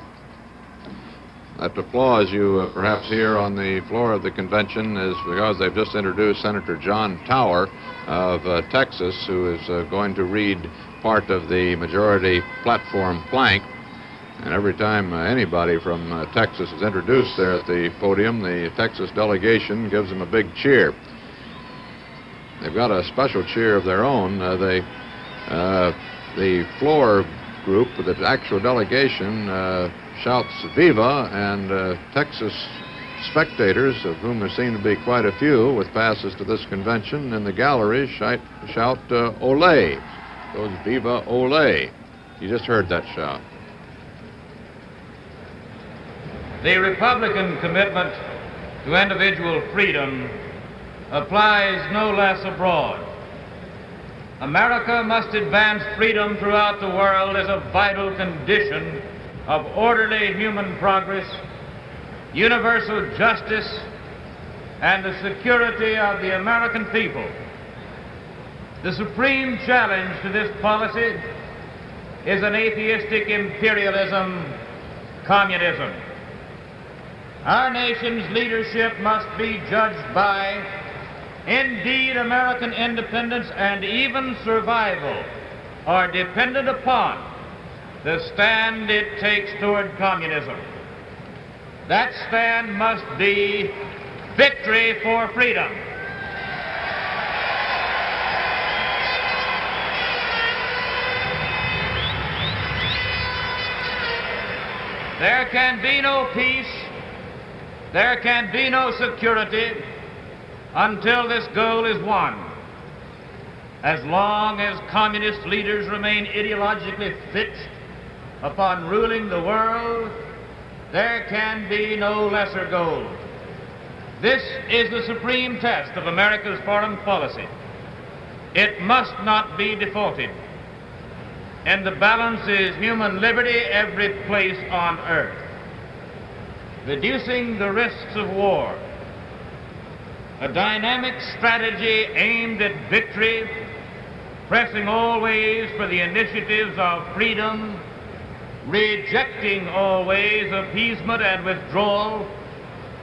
That applause you perhaps hear on the floor of the convention is because they've just introduced Senator John Tower of Texas, who is going to read part of the majority platform plank. And every time anybody from Texas is introduced there at the podium, the Texas delegation gives them a big cheer. They've got a special cheer of their own. The floor group, the actual delegation, shouts Viva, and Texas spectators, of whom there seem to be quite a few with passes to this convention, in the gallery shout Ole. Goes Viva Ole. You just heard that shout. The Republican commitment to individual freedom applies no less abroad. America must advance freedom throughout the world as a vital condition of orderly human progress, universal justice, and the security of the American people. The supreme challenge to this policy is an atheistic imperialism, communism. Our nation's leadership must be judged by, indeed, American independence and even survival are dependent upon the stand it takes toward communism. That stand must be victory for freedom. There can be no peace, there can be no security until this goal is won. As long as communist leaders remain ideologically fixed upon ruling the world, there can be no lesser goal. This is the supreme test of America's foreign policy. It must not be defaulted. In the balance is human liberty every place on earth. Reducing the risks of war, a dynamic strategy aimed at victory, pressing always for the initiatives of freedom, rejecting always appeasement and withdrawal,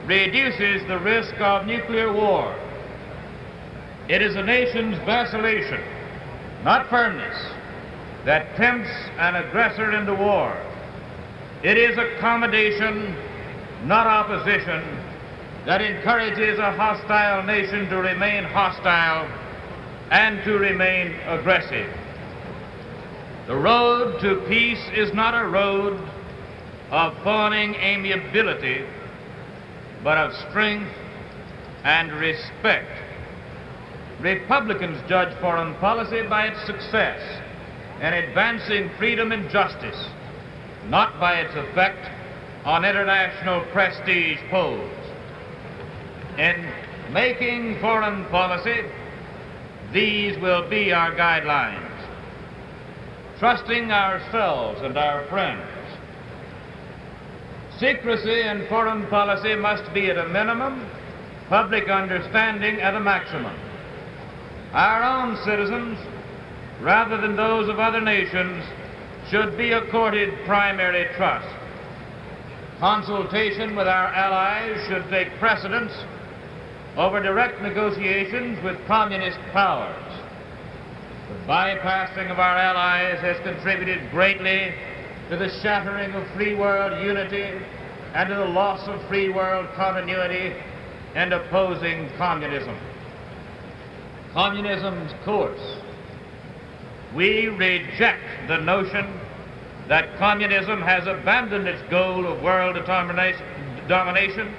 reduces the risk of nuclear war. It is a nation's vacillation, not firmness, that tempts an aggressor into war. It is accommodation, not opposition, that encourages a hostile nation to remain hostile and to remain aggressive. The road to peace is not a road of fawning amiability, but of strength and respect. Republicans judge foreign policy by its success in advancing freedom and justice, not by its effect on international prestige polls. In making foreign policy, these will be our guidelines. Trusting ourselves and our friends. Secrecy in foreign policy must be at a minimum, public understanding at a maximum. Our own citizens, rather than those of other nations, should be accorded primary trust. Consultation with our allies should take precedence over direct negotiations with communist powers. The bypassing of our allies has contributed greatly to the shattering of free world unity and to the loss of free world continuity and opposing communism. Communism's course. We reject the notion that communism has abandoned its goal of world domination,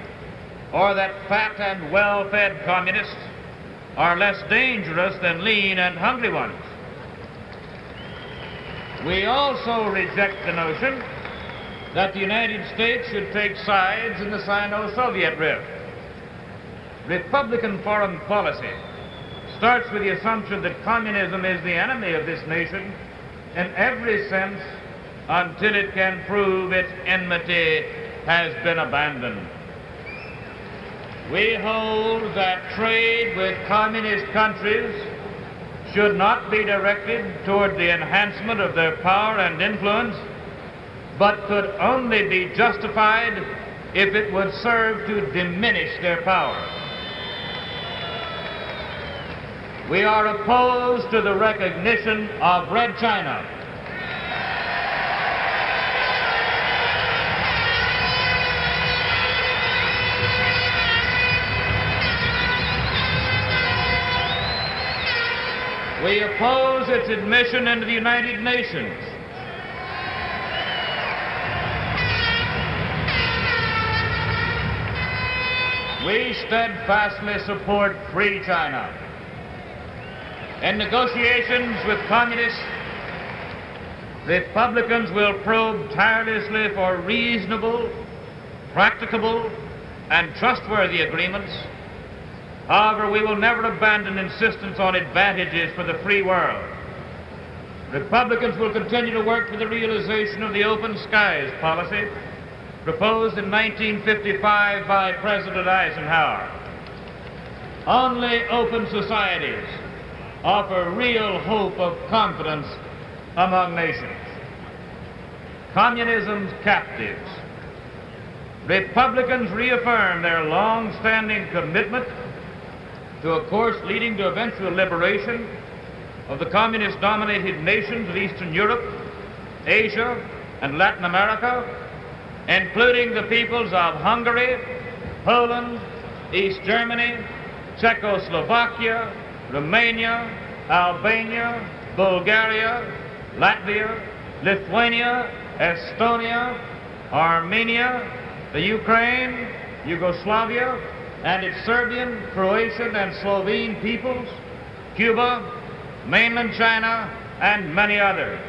or that fat and well-fed communists are less dangerous than lean and hungry ones. We also reject the notion that the United States should take sides in the Sino-Soviet rift. Republican foreign policy starts with the assumption that communism is the enemy of this nation in every sense until it can prove its enmity has been abandoned. We hold that trade with communist countries should not be directed toward the enhancement of their power and influence, but could only be justified if it would serve to diminish their power. We are opposed to the recognition of Red China. We oppose its admission into the United Nations. We steadfastly support free China. In negotiations with communists, Republicans will probe tirelessly for reasonable, practicable, and trustworthy agreements. However, we will never abandon insistence on advantages for the free world. Republicans will continue to work for the realization of the open skies policy proposed in 1955 by President Eisenhower. Only open societies offer real hope of confidence among nations. Communism's captives. Republicans reaffirm their long-standing commitment to a course leading to eventual liberation of the communist-dominated nations of Eastern Europe, Asia, and Latin America, including the peoples of Hungary, Poland, East Germany, Czechoslovakia, Romania, Albania, Bulgaria, Latvia, Lithuania, Estonia, Armenia, the Ukraine, Yugoslavia, and its Serbian, Croatian, and Slovene peoples, Cuba, mainland China, and many others.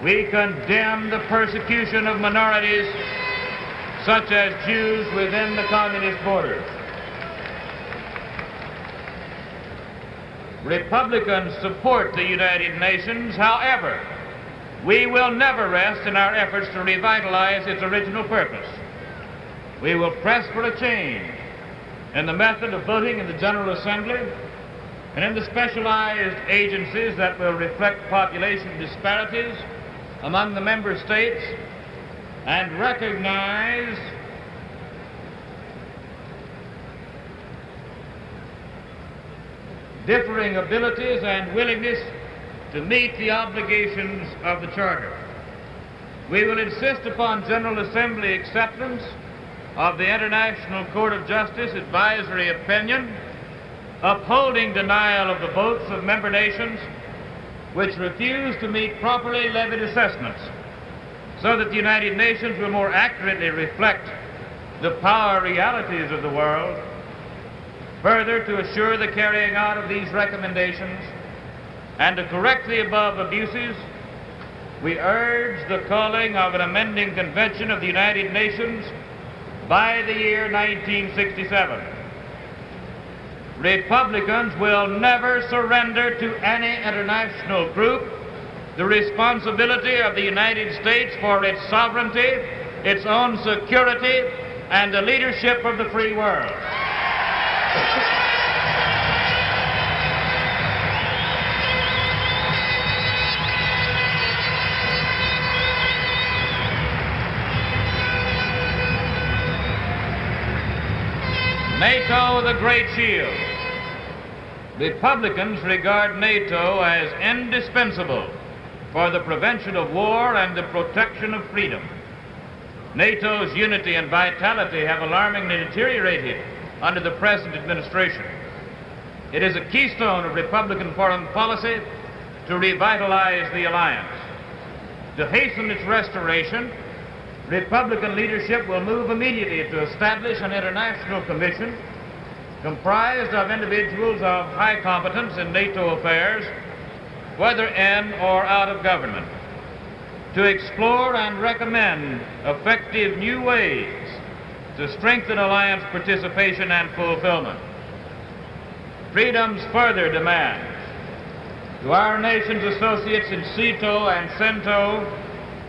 We condemn the persecution of minorities such as Jews within the communist borders. Republicans support the United Nations. However, we will never rest in our efforts to revitalize its original purpose. We will press for a change in the method of voting in the General Assembly and in the specialized agencies that will reflect population disparities among the member states and recognize differing abilities and willingness to meet the obligations of the Charter. We will insist upon General Assembly acceptance of the International Court of Justice advisory opinion upholding denial of the votes of member nations which refuse to meet properly levied assessments, so that the United Nations will more accurately reflect the power realities of the world. Further, to assure the carrying out of these recommendations and to correct the above abuses, we urge the calling of an amending convention of the United Nations by the year 1967. Republicans will never surrender to any international group the responsibility of the United States for its sovereignty, its own security, and the leadership of the free world. NATO, the Great Shield. Republicans regard NATO as indispensable for the prevention of war and the protection of freedom. NATO's unity and vitality have alarmingly deteriorated under the present administration. It is a keystone of Republican foreign policy to revitalize the alliance. To hasten its restoration, Republican leadership will move immediately to establish an international commission comprised of individuals of high competence in NATO affairs, whether in or out of government, to explore and recommend effective new ways to strengthen alliance participation and fulfillment. Freedom's further demands. To our nation's associates in SEATO and CENTO,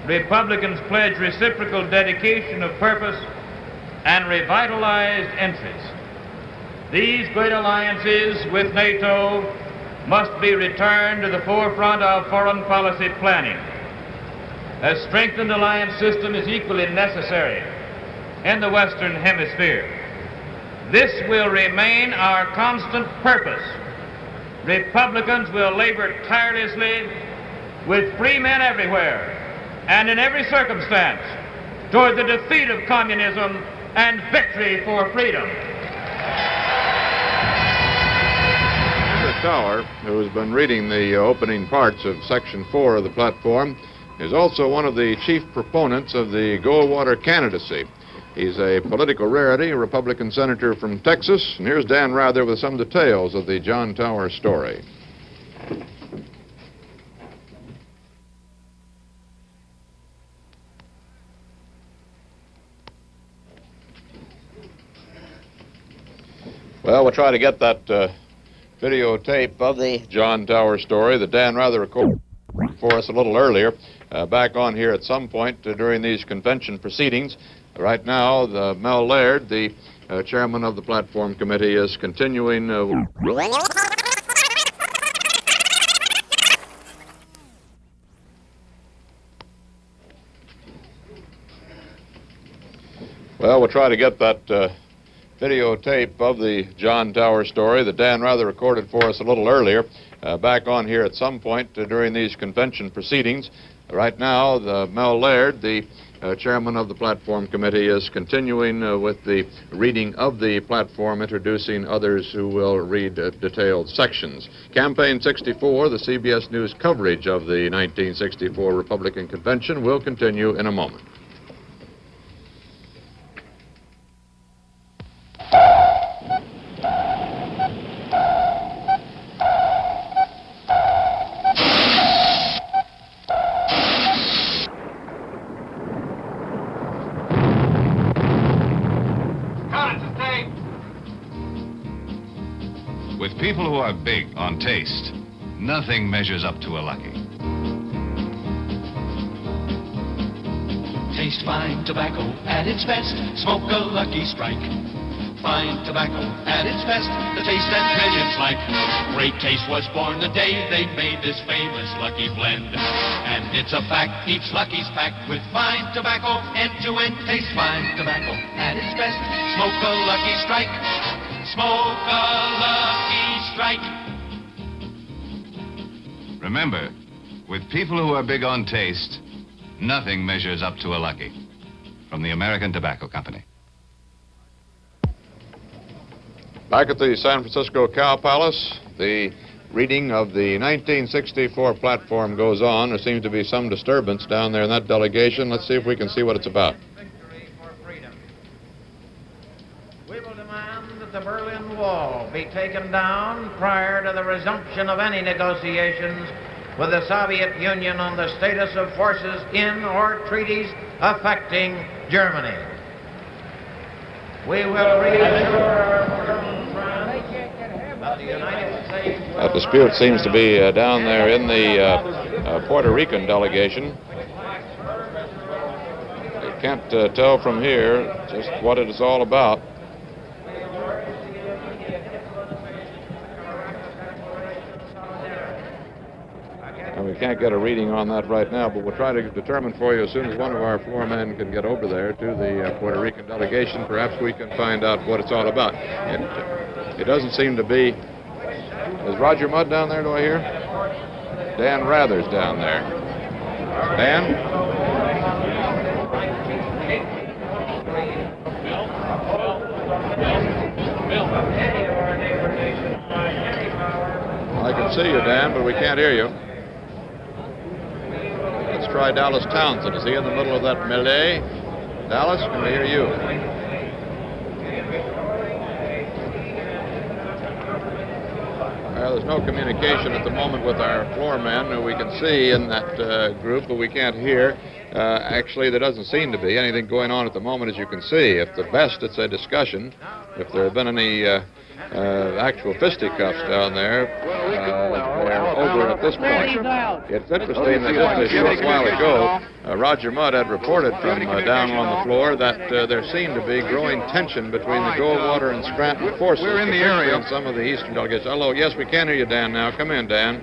Republicans pledge reciprocal dedication of purpose and revitalized interest. These great alliances with NATO must be returned to the forefront of foreign policy planning. A strengthened alliance system is equally necessary in the Western Hemisphere. This will remain our constant purpose. Republicans will labor tirelessly with free men everywhere and in every circumstance toward the defeat of communism and victory for freedom. Tower, who has been reading the opening parts of Section 4 of the platform, is also one of the chief proponents of the Goldwater candidacy. He's a political rarity, a Republican senator from Texas, and here's Dan Rather with some details of the John Tower story. Well, we'll try to get that videotape of the John Tower story that Dan Rather recorded for us a little earlier, back on here at some point during these convention proceedings. Right now, Mel Laird, the chairman of the platform committee, is continuing. Well, we'll try to get that videotape of the John Tower story that Dan Rather recorded for us a little earlier, back on here at some point during these convention proceedings. Right now, Mel Laird, the chairman of the platform committee, is continuing with the reading of the platform, introducing others who will read detailed sections. Campaign 64, the CBS News coverage of the 1964 Republican Convention, will continue in a moment. With people who are big on taste, nothing measures up to a Lucky. Taste fine tobacco at its best. Smoke a Lucky Strike. Fine tobacco at its best. The taste that millions like. Great Taste was born the day they made this famous Lucky blend. And it's a fact, each Lucky's packed with fine tobacco, end-to-end taste. Fine tobacco at its best. Smoke a Lucky Strike. Smoke a Lucky Strike. Remember, with people who are big on taste, nothing measures up to a Lucky. From the American Tobacco Company. Back at the San Francisco Cow Palace, the reading of the 1964 platform goes on. There seems to be some disturbance down there in that delegation. Let's see if we can see what it's about. The Berlin Wall be taken down prior to the resumption of any negotiations with the Soviet Union on the status of forces in or treaties affecting Germany. We will reassure our German friends That dispute seems to be down there in the Puerto Rican delegation. You can't tell from here just what it is all about. And we can't get a reading on that right now, but we'll try to determine for you as soon as one of our floor men can get over there to the Puerto Rican delegation. Perhaps we can find out what it's all about. It doesn't seem to be... Is Roger Mudd down there, do I hear? Dan Rather's down there. Dan? I can see you, Dan, but we can't hear you. Let's try Dallas Townsend. Is he in the middle of that melee? Dallas, can we hear you? There's no communication at the moment with our floor men who we can see in that group, but we can't hear. Actually, there doesn't seem to be anything going on at the moment, as you can see. If the best, it's a discussion. If there have been any actual fisticuffs down there, they're over at this point. It's interesting that just a short while ago, Roger Mudd had reported from down on the floor that there seemed to be growing tension between the Goldwater and Scranton forces. We're in the area. And some of the eastern delegates. Hello, yes, we can hear you, Dan, now. Come in, Dan.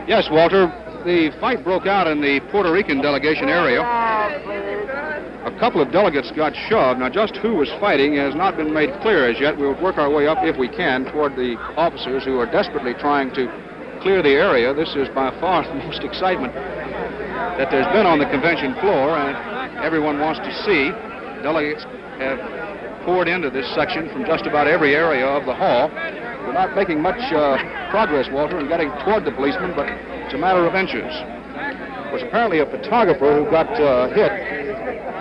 Yes, Walter. The fight broke out in the Puerto Rican delegation area. A couple of delegates got shoved. Now, just who was fighting has not been made clear as yet. We'll work our way up, if we can, toward the officers who are desperately trying to clear the area. This is by far the most excitement that there's been on the convention floor, and everyone wants to see. Delegates have poured into this section from just about every area of the hall. We're not making much progress, Walter, in getting toward the policeman, but it's a matter of inches. It was apparently a photographer who got hit.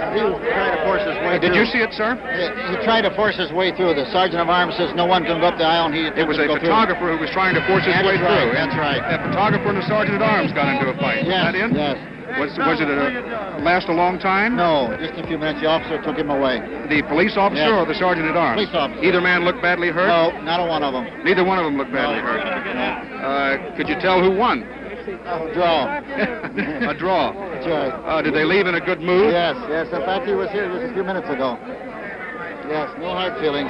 He was trying to force his way through. Did you see it, sir? He tried to force his way through. The sergeant of arms says no one can go up the aisle, and he It was a photographer who was trying to force his way through. That's right. A photographer and the sergeant at arms got into a fight. Yes, Is that in? yes. Was it last a long time? No, just a few minutes. The officer took him away. The police officer Yes. or the sergeant at arms? Police officer. Either man looked badly hurt? No, not a one of them. Neither one of them looked badly hurt. Could you tell who won? Draw. A draw. That's right. Did they leave in a good mood? Yes, yes. In fact, he was here just a few minutes ago. Yes, no hard feelings.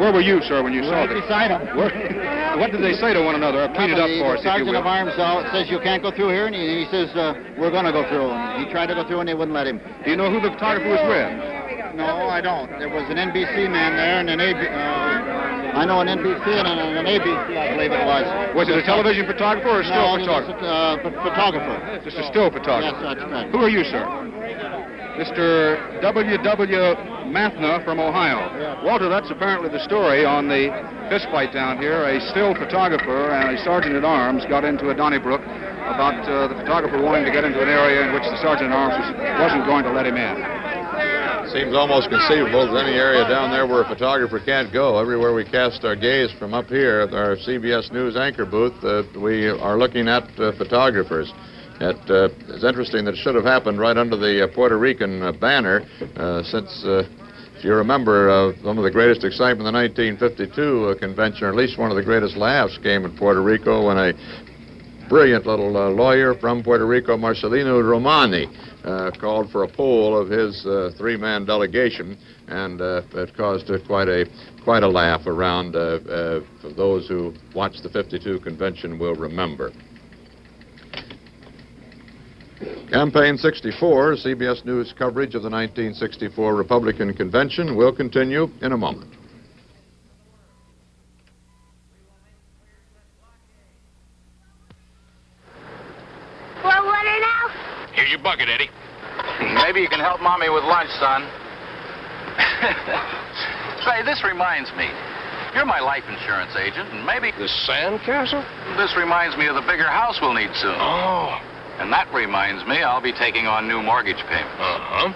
Where were you, sir, when you saw Right this? beside him. What did they say to one another? Clean it up for us, The if you sergeant will. of arms says you can't go through here, and he says we're going to go through. And he tried to go through, and they wouldn't let him. Do you know who the photographer was with? No, I don't. There was an NBC man there, and an I know an NBC and an ABC, I believe it was. Was it a television photographer or a still photographer? Photographer. Just a still photographer. Yes, that's correct. Who are you, sir? Mr. W.W. Mathna from Ohio. Walter, that's apparently the story on the fist fight down here. A still photographer and a sergeant at arms got into a Donnybrook about the photographer wanting to get into an area in which the sergeant at arms wasn't going to let him in. Seems almost conceivable that any area down there where a photographer can't go. Everywhere we cast our gaze from up here at our CBS News anchor booth, we are looking at photographers. It's interesting that it should have happened right under the Puerto Rican banner, since, if you remember, one of the greatest excitement in the 1952 convention, or at least one of the greatest laughs, came in Puerto Rico when a brilliant little lawyer from Puerto Rico, Marcelino Romani, called for a poll of his three-man delegation, and it caused quite a laugh around. For those who watched the 52 convention will remember. Campaign 64, CBS News coverage of the 1964 Republican Convention, will continue in a moment. Well, water now? Here's your bucket, Eddie. Maybe you can help Mommy with lunch, son. Say, this reminds me. You're my life insurance agent, and maybe... The sandcastle? This reminds me of the bigger house we'll need soon. Oh. And that reminds me I'll be taking on new mortgage payments. Uh-huh.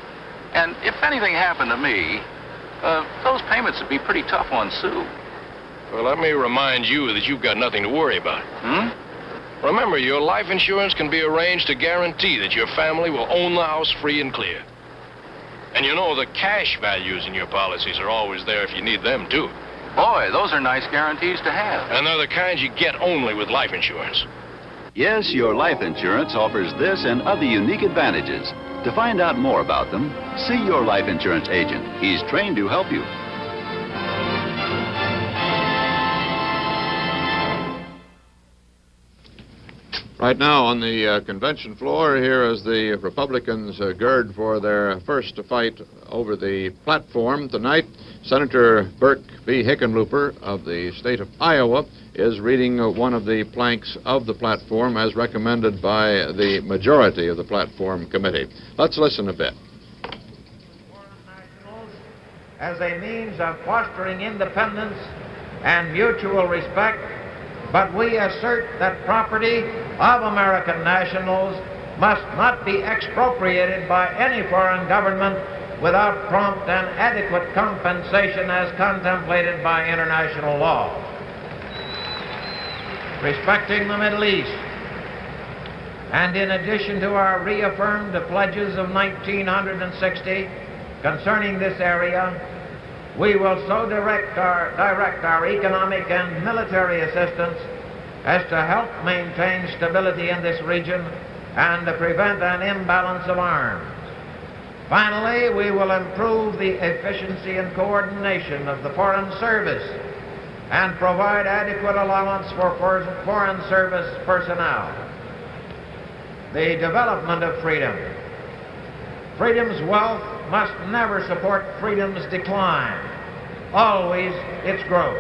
And if anything happened to me, those payments would be pretty tough on Sue. Well, let me remind you that you've got nothing to worry about. Remember, your life insurance can be arranged to guarantee that your family will own the house free and clear. And you know the cash values in your policies are always there if you need them, too. Boy, those are nice guarantees to have. And they're the kinds you get only with life insurance. Yes, your life insurance offers this and other unique advantages. To find out more about them, see your life insurance agent. He's trained to help you. Right now on the convention floor here as the Republicans gird for their first fight over the platform tonight, Senator Burke B. Hickenlooper of the state of Iowa is reading one of the planks of the platform as recommended by the majority of the platform committee. Let's listen a bit. As a means of fostering independence and mutual respect, but we assert that property of American nationals must not be expropriated by any foreign government without prompt and adequate compensation as contemplated by international law. Respecting the Middle East, and in addition to our reaffirmed pledges of 1960 concerning this area, we will so direct our economic and military assistance as to help maintain stability in this region and to prevent an imbalance of arms. Finally, we will improve the efficiency and coordination of the Foreign Service and provide adequate allowance for Foreign Service personnel. The development of freedom. Freedom's wealth must never support freedom's decline, always its growth.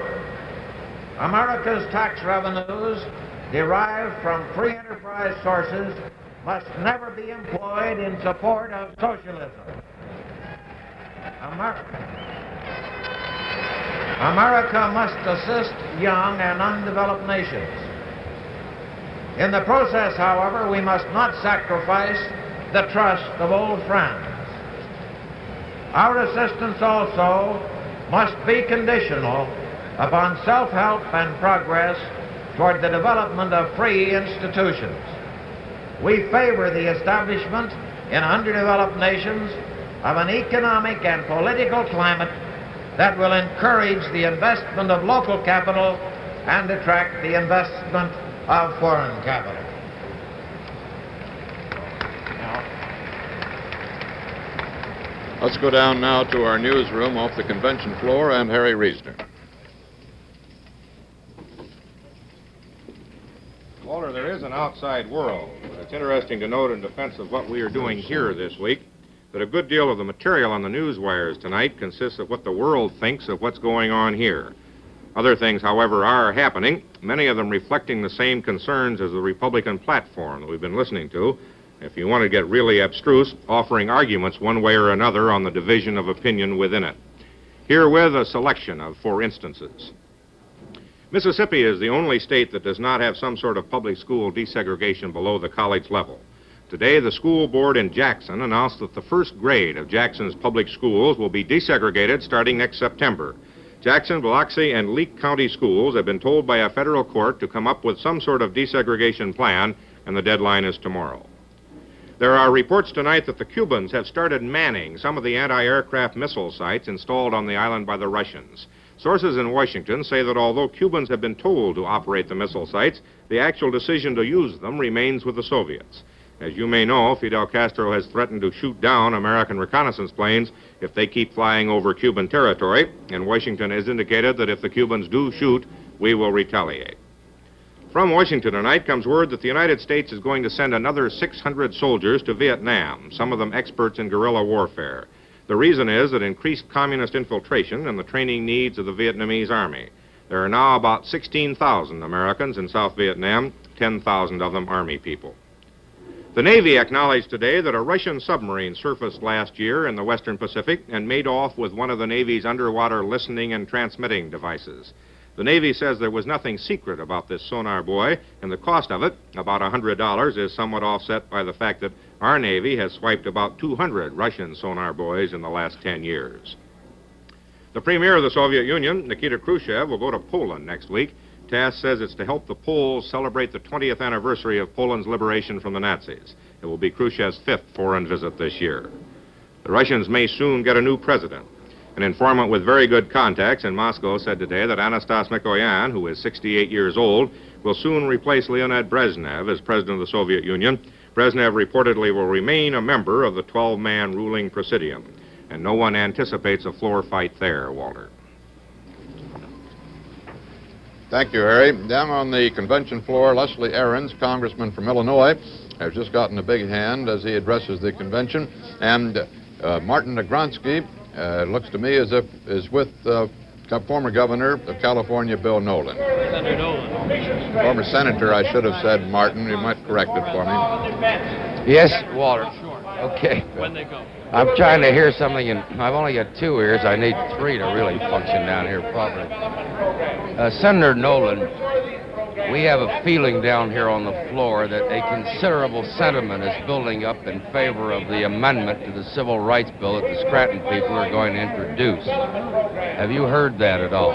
America's tax revenues derived from free enterprise sources must never be employed in support of socialism. America must assist young and undeveloped nations. In the process, however, we must not sacrifice the trust of old friends. Our assistance also must be conditional upon self-help and progress toward the development of free institutions. We favor the establishment in underdeveloped nations of an economic and political climate that will encourage the investment of local capital and attract the investment of foreign capital. Let's go down now to our newsroom off the convention floor and Harry Reisner. Walter, there is an outside world. It's interesting to note in defense of what we are doing here this week that a good deal of the material on the news wires tonight consists of what the world thinks of what's going on here. Other things, however, are happening, many of them reflecting the same concerns as the Republican platform that we've been listening to. If you want to get really abstruse, offering arguments one way or another on the division of opinion within it. Herewith a selection of 4 instances. Mississippi is the only state that does not have some sort of public school desegregation below the college level. Today, the school board in Jackson announced that the first grade of Jackson's public schools will be desegregated starting next September. Jackson, Biloxi, and Leake County schools have been told by a federal court to come up with some sort of desegregation plan, and the deadline is tomorrow. There are reports tonight that the Cubans have started manning some of the anti-aircraft missile sites installed on the island by the Russians. Sources in Washington say that although Cubans have been told to operate the missile sites, the actual decision to use them remains with the Soviets. As you may know, Fidel Castro has threatened to shoot down American reconnaissance planes if they keep flying over Cuban territory, and Washington has indicated that if the Cubans do shoot, we will retaliate. From Washington tonight comes word that the United States is going to send another 600 soldiers to Vietnam, some of them experts in guerrilla warfare. The reason is that increased communist infiltration and the training needs of the Vietnamese army. There are now about 16,000 Americans in South Vietnam, 10,000 of them Army people. The Navy acknowledged today that a Russian submarine surfaced last year in the Western Pacific and made off with one of the Navy's underwater listening and transmitting devices. The Navy says there was nothing secret about this sonar buoy, and the cost of it, about $100, is somewhat offset by the fact that our Navy has swiped about 200 Russian sonar buoys in the last 10 years. The Premier of the Soviet Union, Nikita Khrushchev, will go to Poland next week. TASS says it's to help the Poles celebrate the 20th anniversary of Poland's liberation from the Nazis. It will be Khrushchev's 5th foreign visit this year. The Russians may soon get a new president. An informant with very good contacts in Moscow said today that Anastas Mikoyan, who is 68 years old, will soon replace Leonid Brezhnev as president of the Soviet Union. Brezhnev reportedly will remain a member of the 12-man ruling Presidium. And no one anticipates a floor fight there, Walter. Thank you, Harry. Down on the convention floor, Leslie Aarons, congressman from Illinois, has just gotten a big hand as he addresses the convention. And Martin Negronsky, looks to me as if is with former governor of California, Bill Nolan. Senator Nolan. Former senator, I should have said Martin. You might correct it for me. Yes, Walter. Okay. When they go. I'm trying to hear something, and I've only got 2 ears. I need 3 to really function down here properly. Senator Nolan, we have a feeling down here on the floor that a considerable sentiment is building up in favor of the amendment to the Civil Rights Bill that the Scranton people are going to introduce. Have you heard that at all?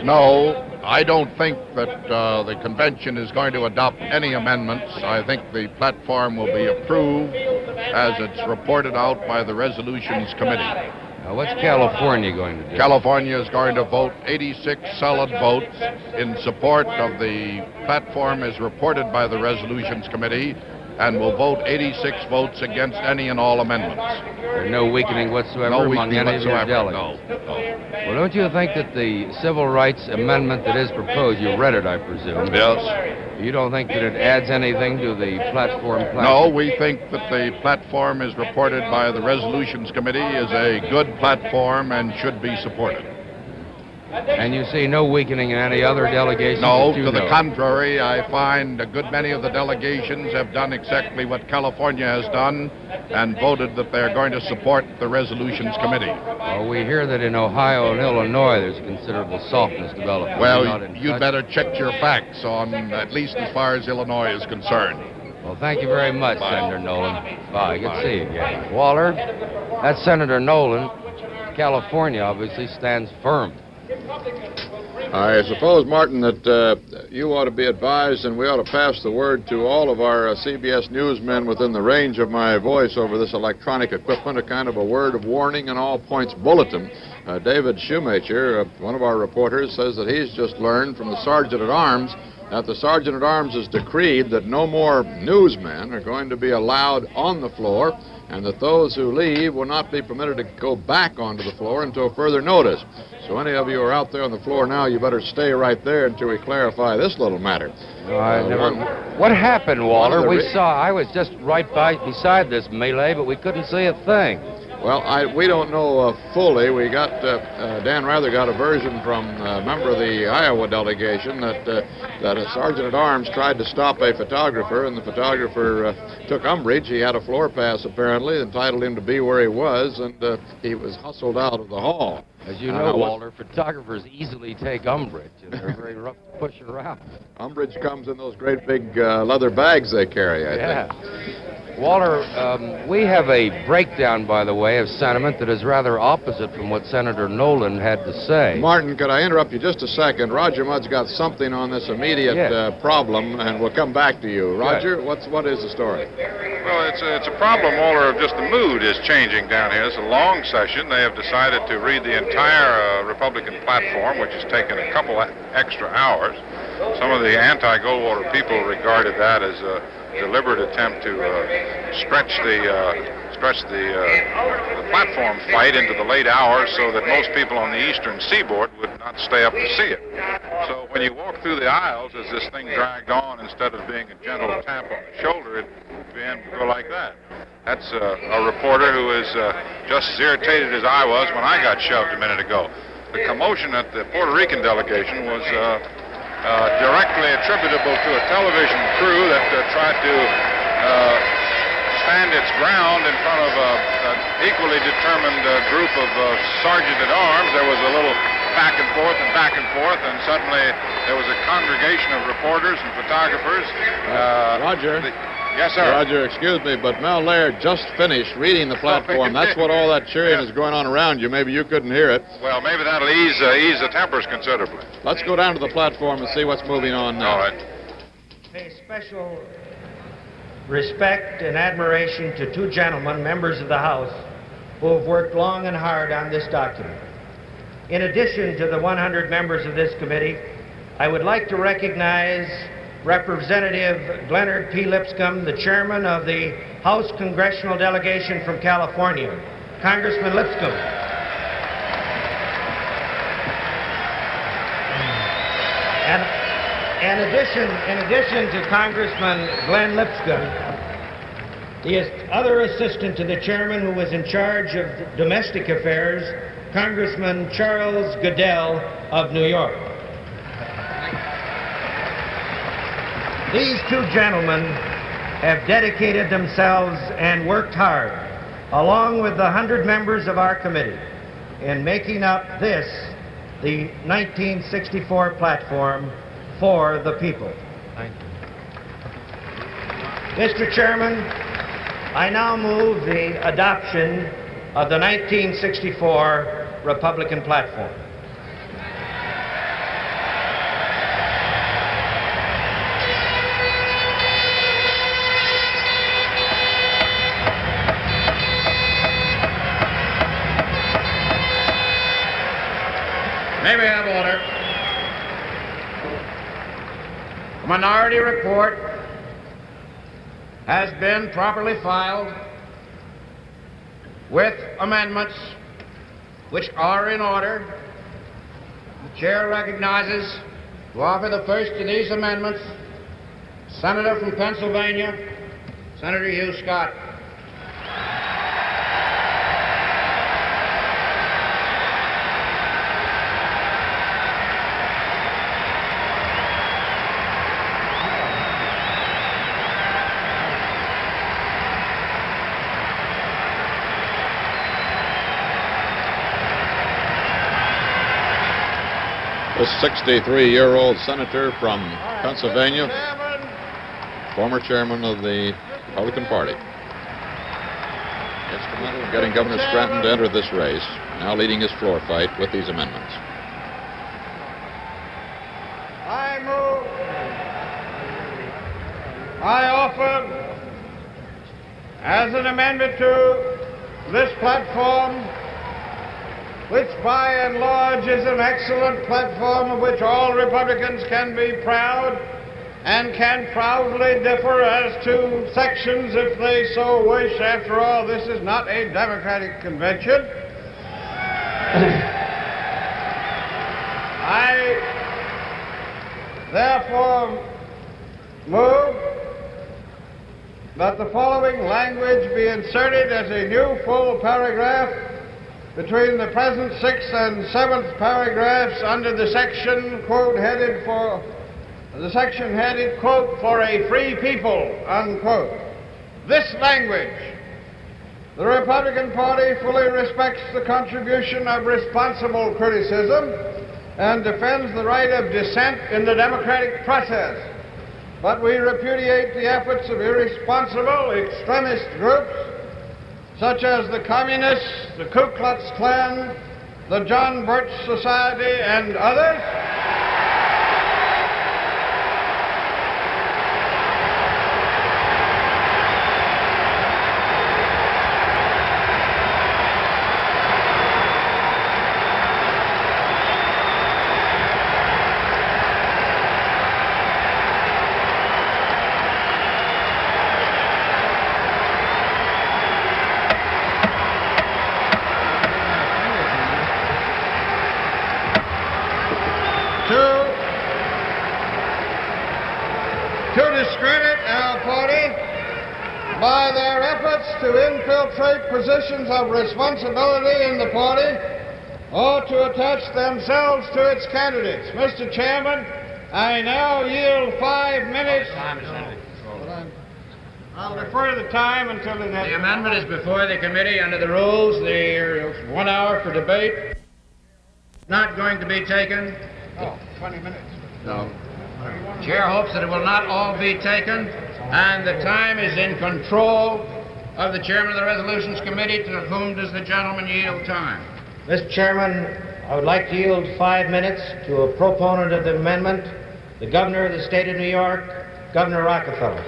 No, I don't think that the convention is going to adopt any amendments. I think the platform will be approved as it's reported out by the Resolutions Committee. What's California going to do? California is going to vote 86 solid votes in support of the platform as reported by the Resolutions Committee, and will vote 86 votes against any and all amendments. There's no weakening whatsoever among any of your delegates? No. Well, don't you think that the civil rights amendment that is proposed, you read it, I presume? Yes. You don't think that it adds anything to the platform? No, we think that the platform as reported by the Resolutions Committee is a good platform and should be supported. And you see no weakening in any other delegations? No, to the contrary, I find a good many of the delegations have done exactly what California has done and voted that they're going to support the Resolutions Committee. Well, we hear that in Ohio and Illinois there's considerable softness developing. Well, you'd better check your facts on, at least as far as Illinois is concerned. Well, thank you very much, Senator Nolan. Bye. Good to see you again. Waller, that's Senator Nolan. California obviously stands firm. I suppose, Martin, that you ought to be advised, and we ought to pass the word to all of our CBS newsmen within the range of my voice over this electronic equipment, a kind of a word of warning and all points bulletin. David Shoemaker, one of our reporters, says that he's just learned from the Sergeant-at-Arms that the Sergeant-at-Arms has decreed that no more newsmen are going to be allowed on the floor, and that those who leave will not be permitted to go back onto the floor until further notice. So any of you who are out there on the floor now, you better stay right there until we clarify this little matter. What happened, Walter? I was just right beside this melee, but we couldn't see a thing. Well, we don't know fully. We got, Dan Rather got a version from a member of the Iowa delegation that a sergeant-at-arms tried to stop a photographer, and the photographer took umbrage. He had a floor pass, apparently, entitled him to be where he was, and he was hustled out of the hall. As you know, Walter, photographers easily take umbrage, and they're very rough to push around. Umbrage comes in those great big leather bags they carry, I think. Walter, we have a breakdown, by the way, of sentiment that is rather opposite from what Senator Nolan had to say. Martin, could I interrupt you just a second? Roger Mudd's got something on this immediate problem, and we'll come back to you. Roger, what is the story? Well, it's a problem, Walter, of just the mood is changing down here. It's a long session. They have decided to read the entire Republican platform, which has taken a couple extra hours. Some of the anti-Goldwater people regarded that as a deliberate attempt to stretch the platform fight into the late hours so that most people on the eastern seaboard would not stay up to see it. So when you walk through the aisles, as this thing dragged on, instead of being a gentle tap on the shoulder, it began to go like that. That's a reporter who is just as irritated as I was when I got shoved a minute ago. The commotion at the Puerto Rican delegation was directly attributable to a television crew that tried to stand its ground in front of an equally determined group of sergeant-at-arms. There was a little back and forth, and suddenly there was a congregation of reporters and photographers. Roger. Yes, sir. Roger, excuse me, but Mel Laird just finished reading the platform. That's what all that cheering is going on around you. Maybe you couldn't hear it. Well, maybe that'll ease the tempers considerably. Let's go down to the platform and see what's moving on now. All right. Pay special respect and admiration to two gentlemen, members of the House, who have worked long and hard on this document. In addition to the 100 members of this committee, I would like to recognize Representative Leonard P. Lipscomb, the chairman of the House Congressional Delegation from California. Congressman Lipscomb. And in addition to Congressman Glenn Lipscomb, the other assistant to the chairman who was in charge of domestic affairs, Congressman Charles Goodell of New York. These two gentlemen have dedicated themselves and worked hard, along with the 100 members of our committee, in making up this, the 1964 platform for the people. Mr. Chairman, I now move the adoption of the 1964 Republican platform. May we have order? The minority report has been properly filed with amendments which are in order. The chair recognizes to offer the first of these amendments, Senator from Pennsylvania, Senator Hugh Scott. This 63-year-old senator from Pennsylvania, former chairman of the Republican Party, instrumental in getting Governor Scranton to enter this race, now leading his floor fight with these amendments. I offer as an amendment to this platform, which by and large is an excellent platform of which all Republicans can be proud and can proudly differ as to sections if they so wish. After all, this is not a Democratic convention. I therefore move that the following language be inserted as a new full paragraph between the present 6th and 7th paragraphs under the section, quote, headed, quote, for a free people, unquote. This language, the Republican Party fully respects the contribution of responsible criticism and defends the right of dissent in the democratic process. But we repudiate the efforts of irresponsible extremist groups such as the Communists, the Ku Klux Klan, the John Birch Society, and others. To discredit our party by their efforts to infiltrate positions of responsibility in the party or to attach themselves to its candidates. Mr. Chairman, I now yield 5 minutes. I'll defer the time until the next. The amendment is before the committee under the rules. There's 1 hour for debate. Not going to be taken. Oh, 20 minutes. No. Chair hopes that it will not all be taken, and the time is in control of the chairman of the Resolutions Committee. To whom does the gentleman yield time? Mr. Chairman, I would like to yield 5 minutes to a proponent of the amendment, the governor of the state of New York, Governor Rockefeller.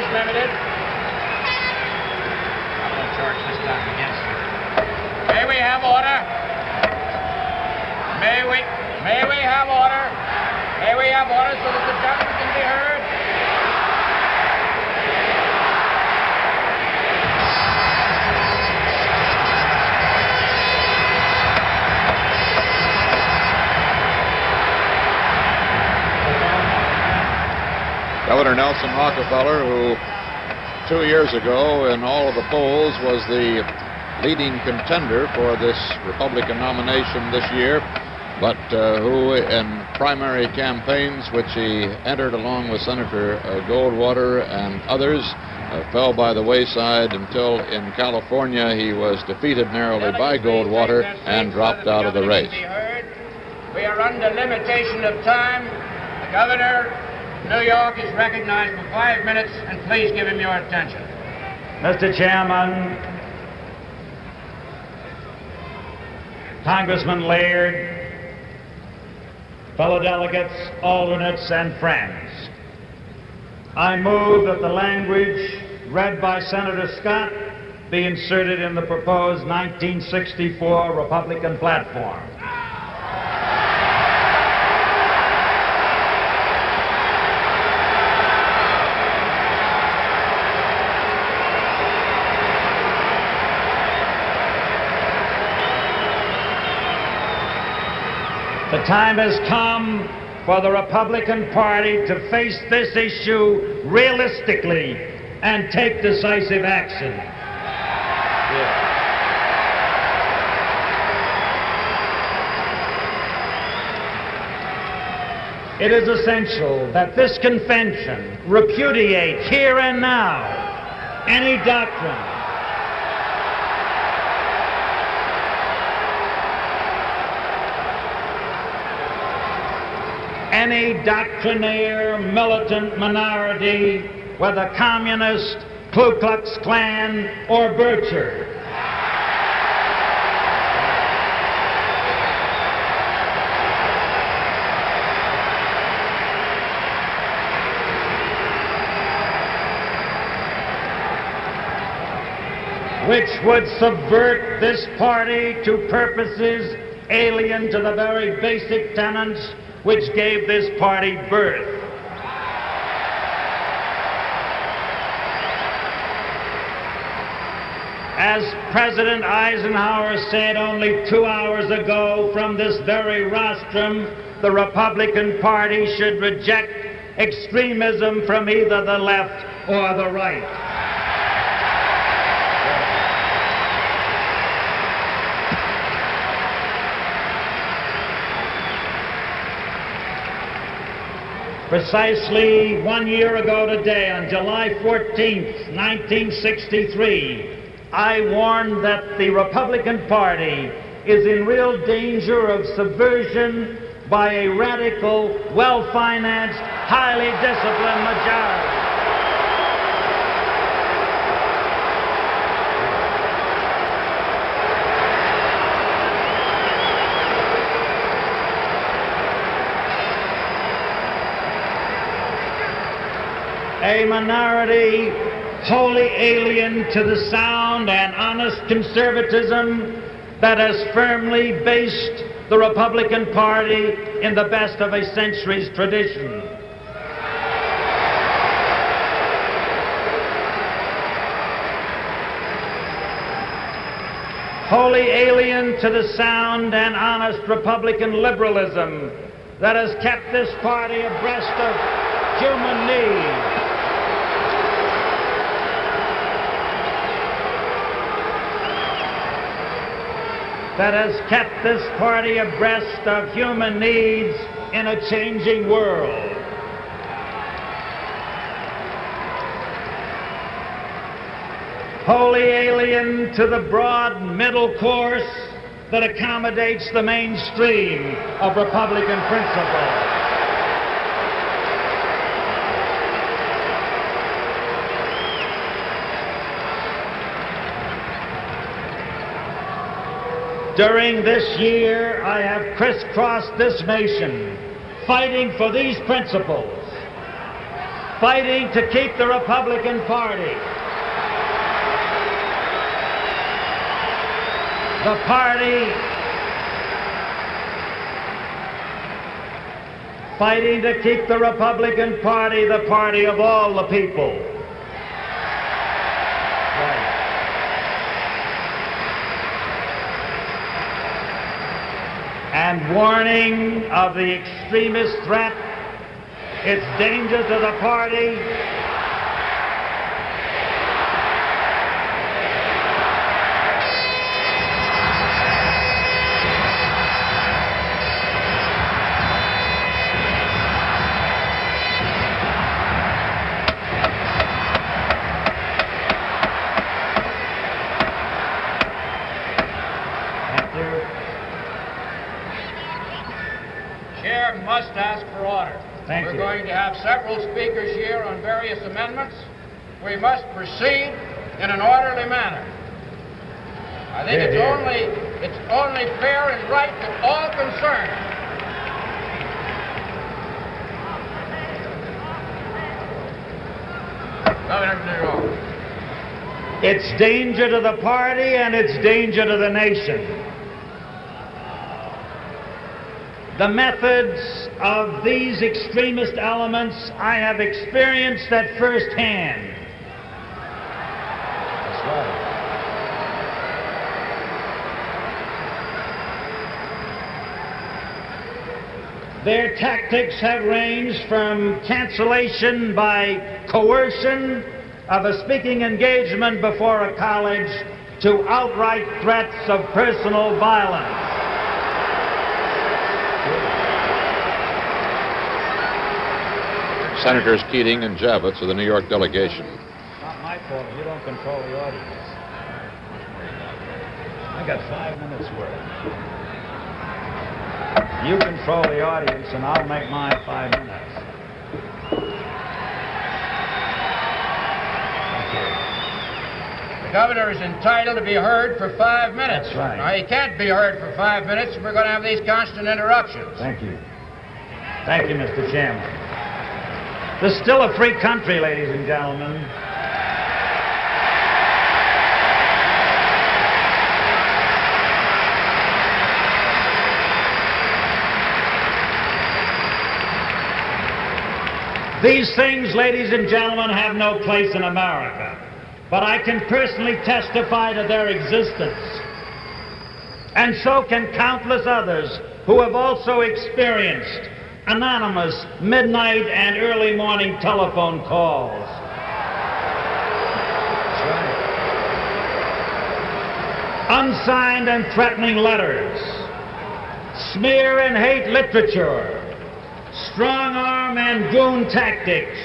is limited. I will charge this time against you. May we have order? May we have order? May we have order so that the gentleman can be heard? Governor Nelson Rockefeller, who 2 years ago in all of the polls was the leading contender for this Republican nomination this year, but who in primary campaigns, which he entered along with Senator Goldwater and others, fell by the wayside until in California he was defeated narrowly by Goldwater and dropped out of the race. We are under limitation of time. The governor of New York is recognized for 5 minutes, and please give him your attention. Mr. Chairman, Congressman Laird, fellow delegates, alternates, and friends, I move that the language read by Senator Scott be inserted in the proposed 1964 Republican platform. The time has come for the Republican Party to face this issue realistically and take decisive action. It is essential that this convention repudiate here and now any doctrine doctrinaire militant minority, whether communist, Ku Klux Klan, or Bircher. Which would subvert this party to purposes alien to the very basic tenets which gave this party birth. As President Eisenhower said only 2 hours ago from this very rostrum, the Republican Party should reject extremism from either the left or the right. Precisely 1 year ago today, on July 14th, 1963, I warned that the Republican Party is in real danger of subversion by a radical, well-financed, highly disciplined majority. A minority wholly alien to the sound and honest conservatism that has firmly based the Republican Party in the best of a century's tradition. Wholly alien to the sound and honest Republican liberalism that has kept this party abreast of human needs. That has kept this party abreast of human needs in a changing world. Wholly alien to the broad middle course that accommodates the mainstream of Republican principles. During this year, I have crisscrossed this nation, fighting for these principles. fighting to keep the Republican Party. The party fighting to keep the Republican Party the party of all the people. Right. And warning of the extremist threat, its danger to the party, must ask for order. We're going to have several speakers here on various amendments. We must proceed in an orderly manner. I think it's only fair and right to all concerned. It's danger to the party and it's danger to the nation. The methods of these extremist elements I have experienced at first hand. That's right. Their tactics have ranged from cancellation by coercion of a speaking engagement before a college to outright threats of personal violence. Senators Keating and Javits of the New York delegation. Not my fault. You don't control the audience. I got 5 minutes worth. You control the audience, and I'll make mine 5 minutes. The governor is entitled to be heard for 5 minutes. That's right. Now, he can't be heard for 5 minutes if we're going to have these constant interruptions. Thank you. Thank you, Mr. Chairman. This is still a free country, ladies and gentlemen. These things, ladies and gentlemen, have no place in America. But I can personally testify to their existence. And so can countless others who have also experienced anonymous midnight and early morning telephone calls. That's right. Unsigned and threatening letters, smear and hate literature, strong arm and goon tactics,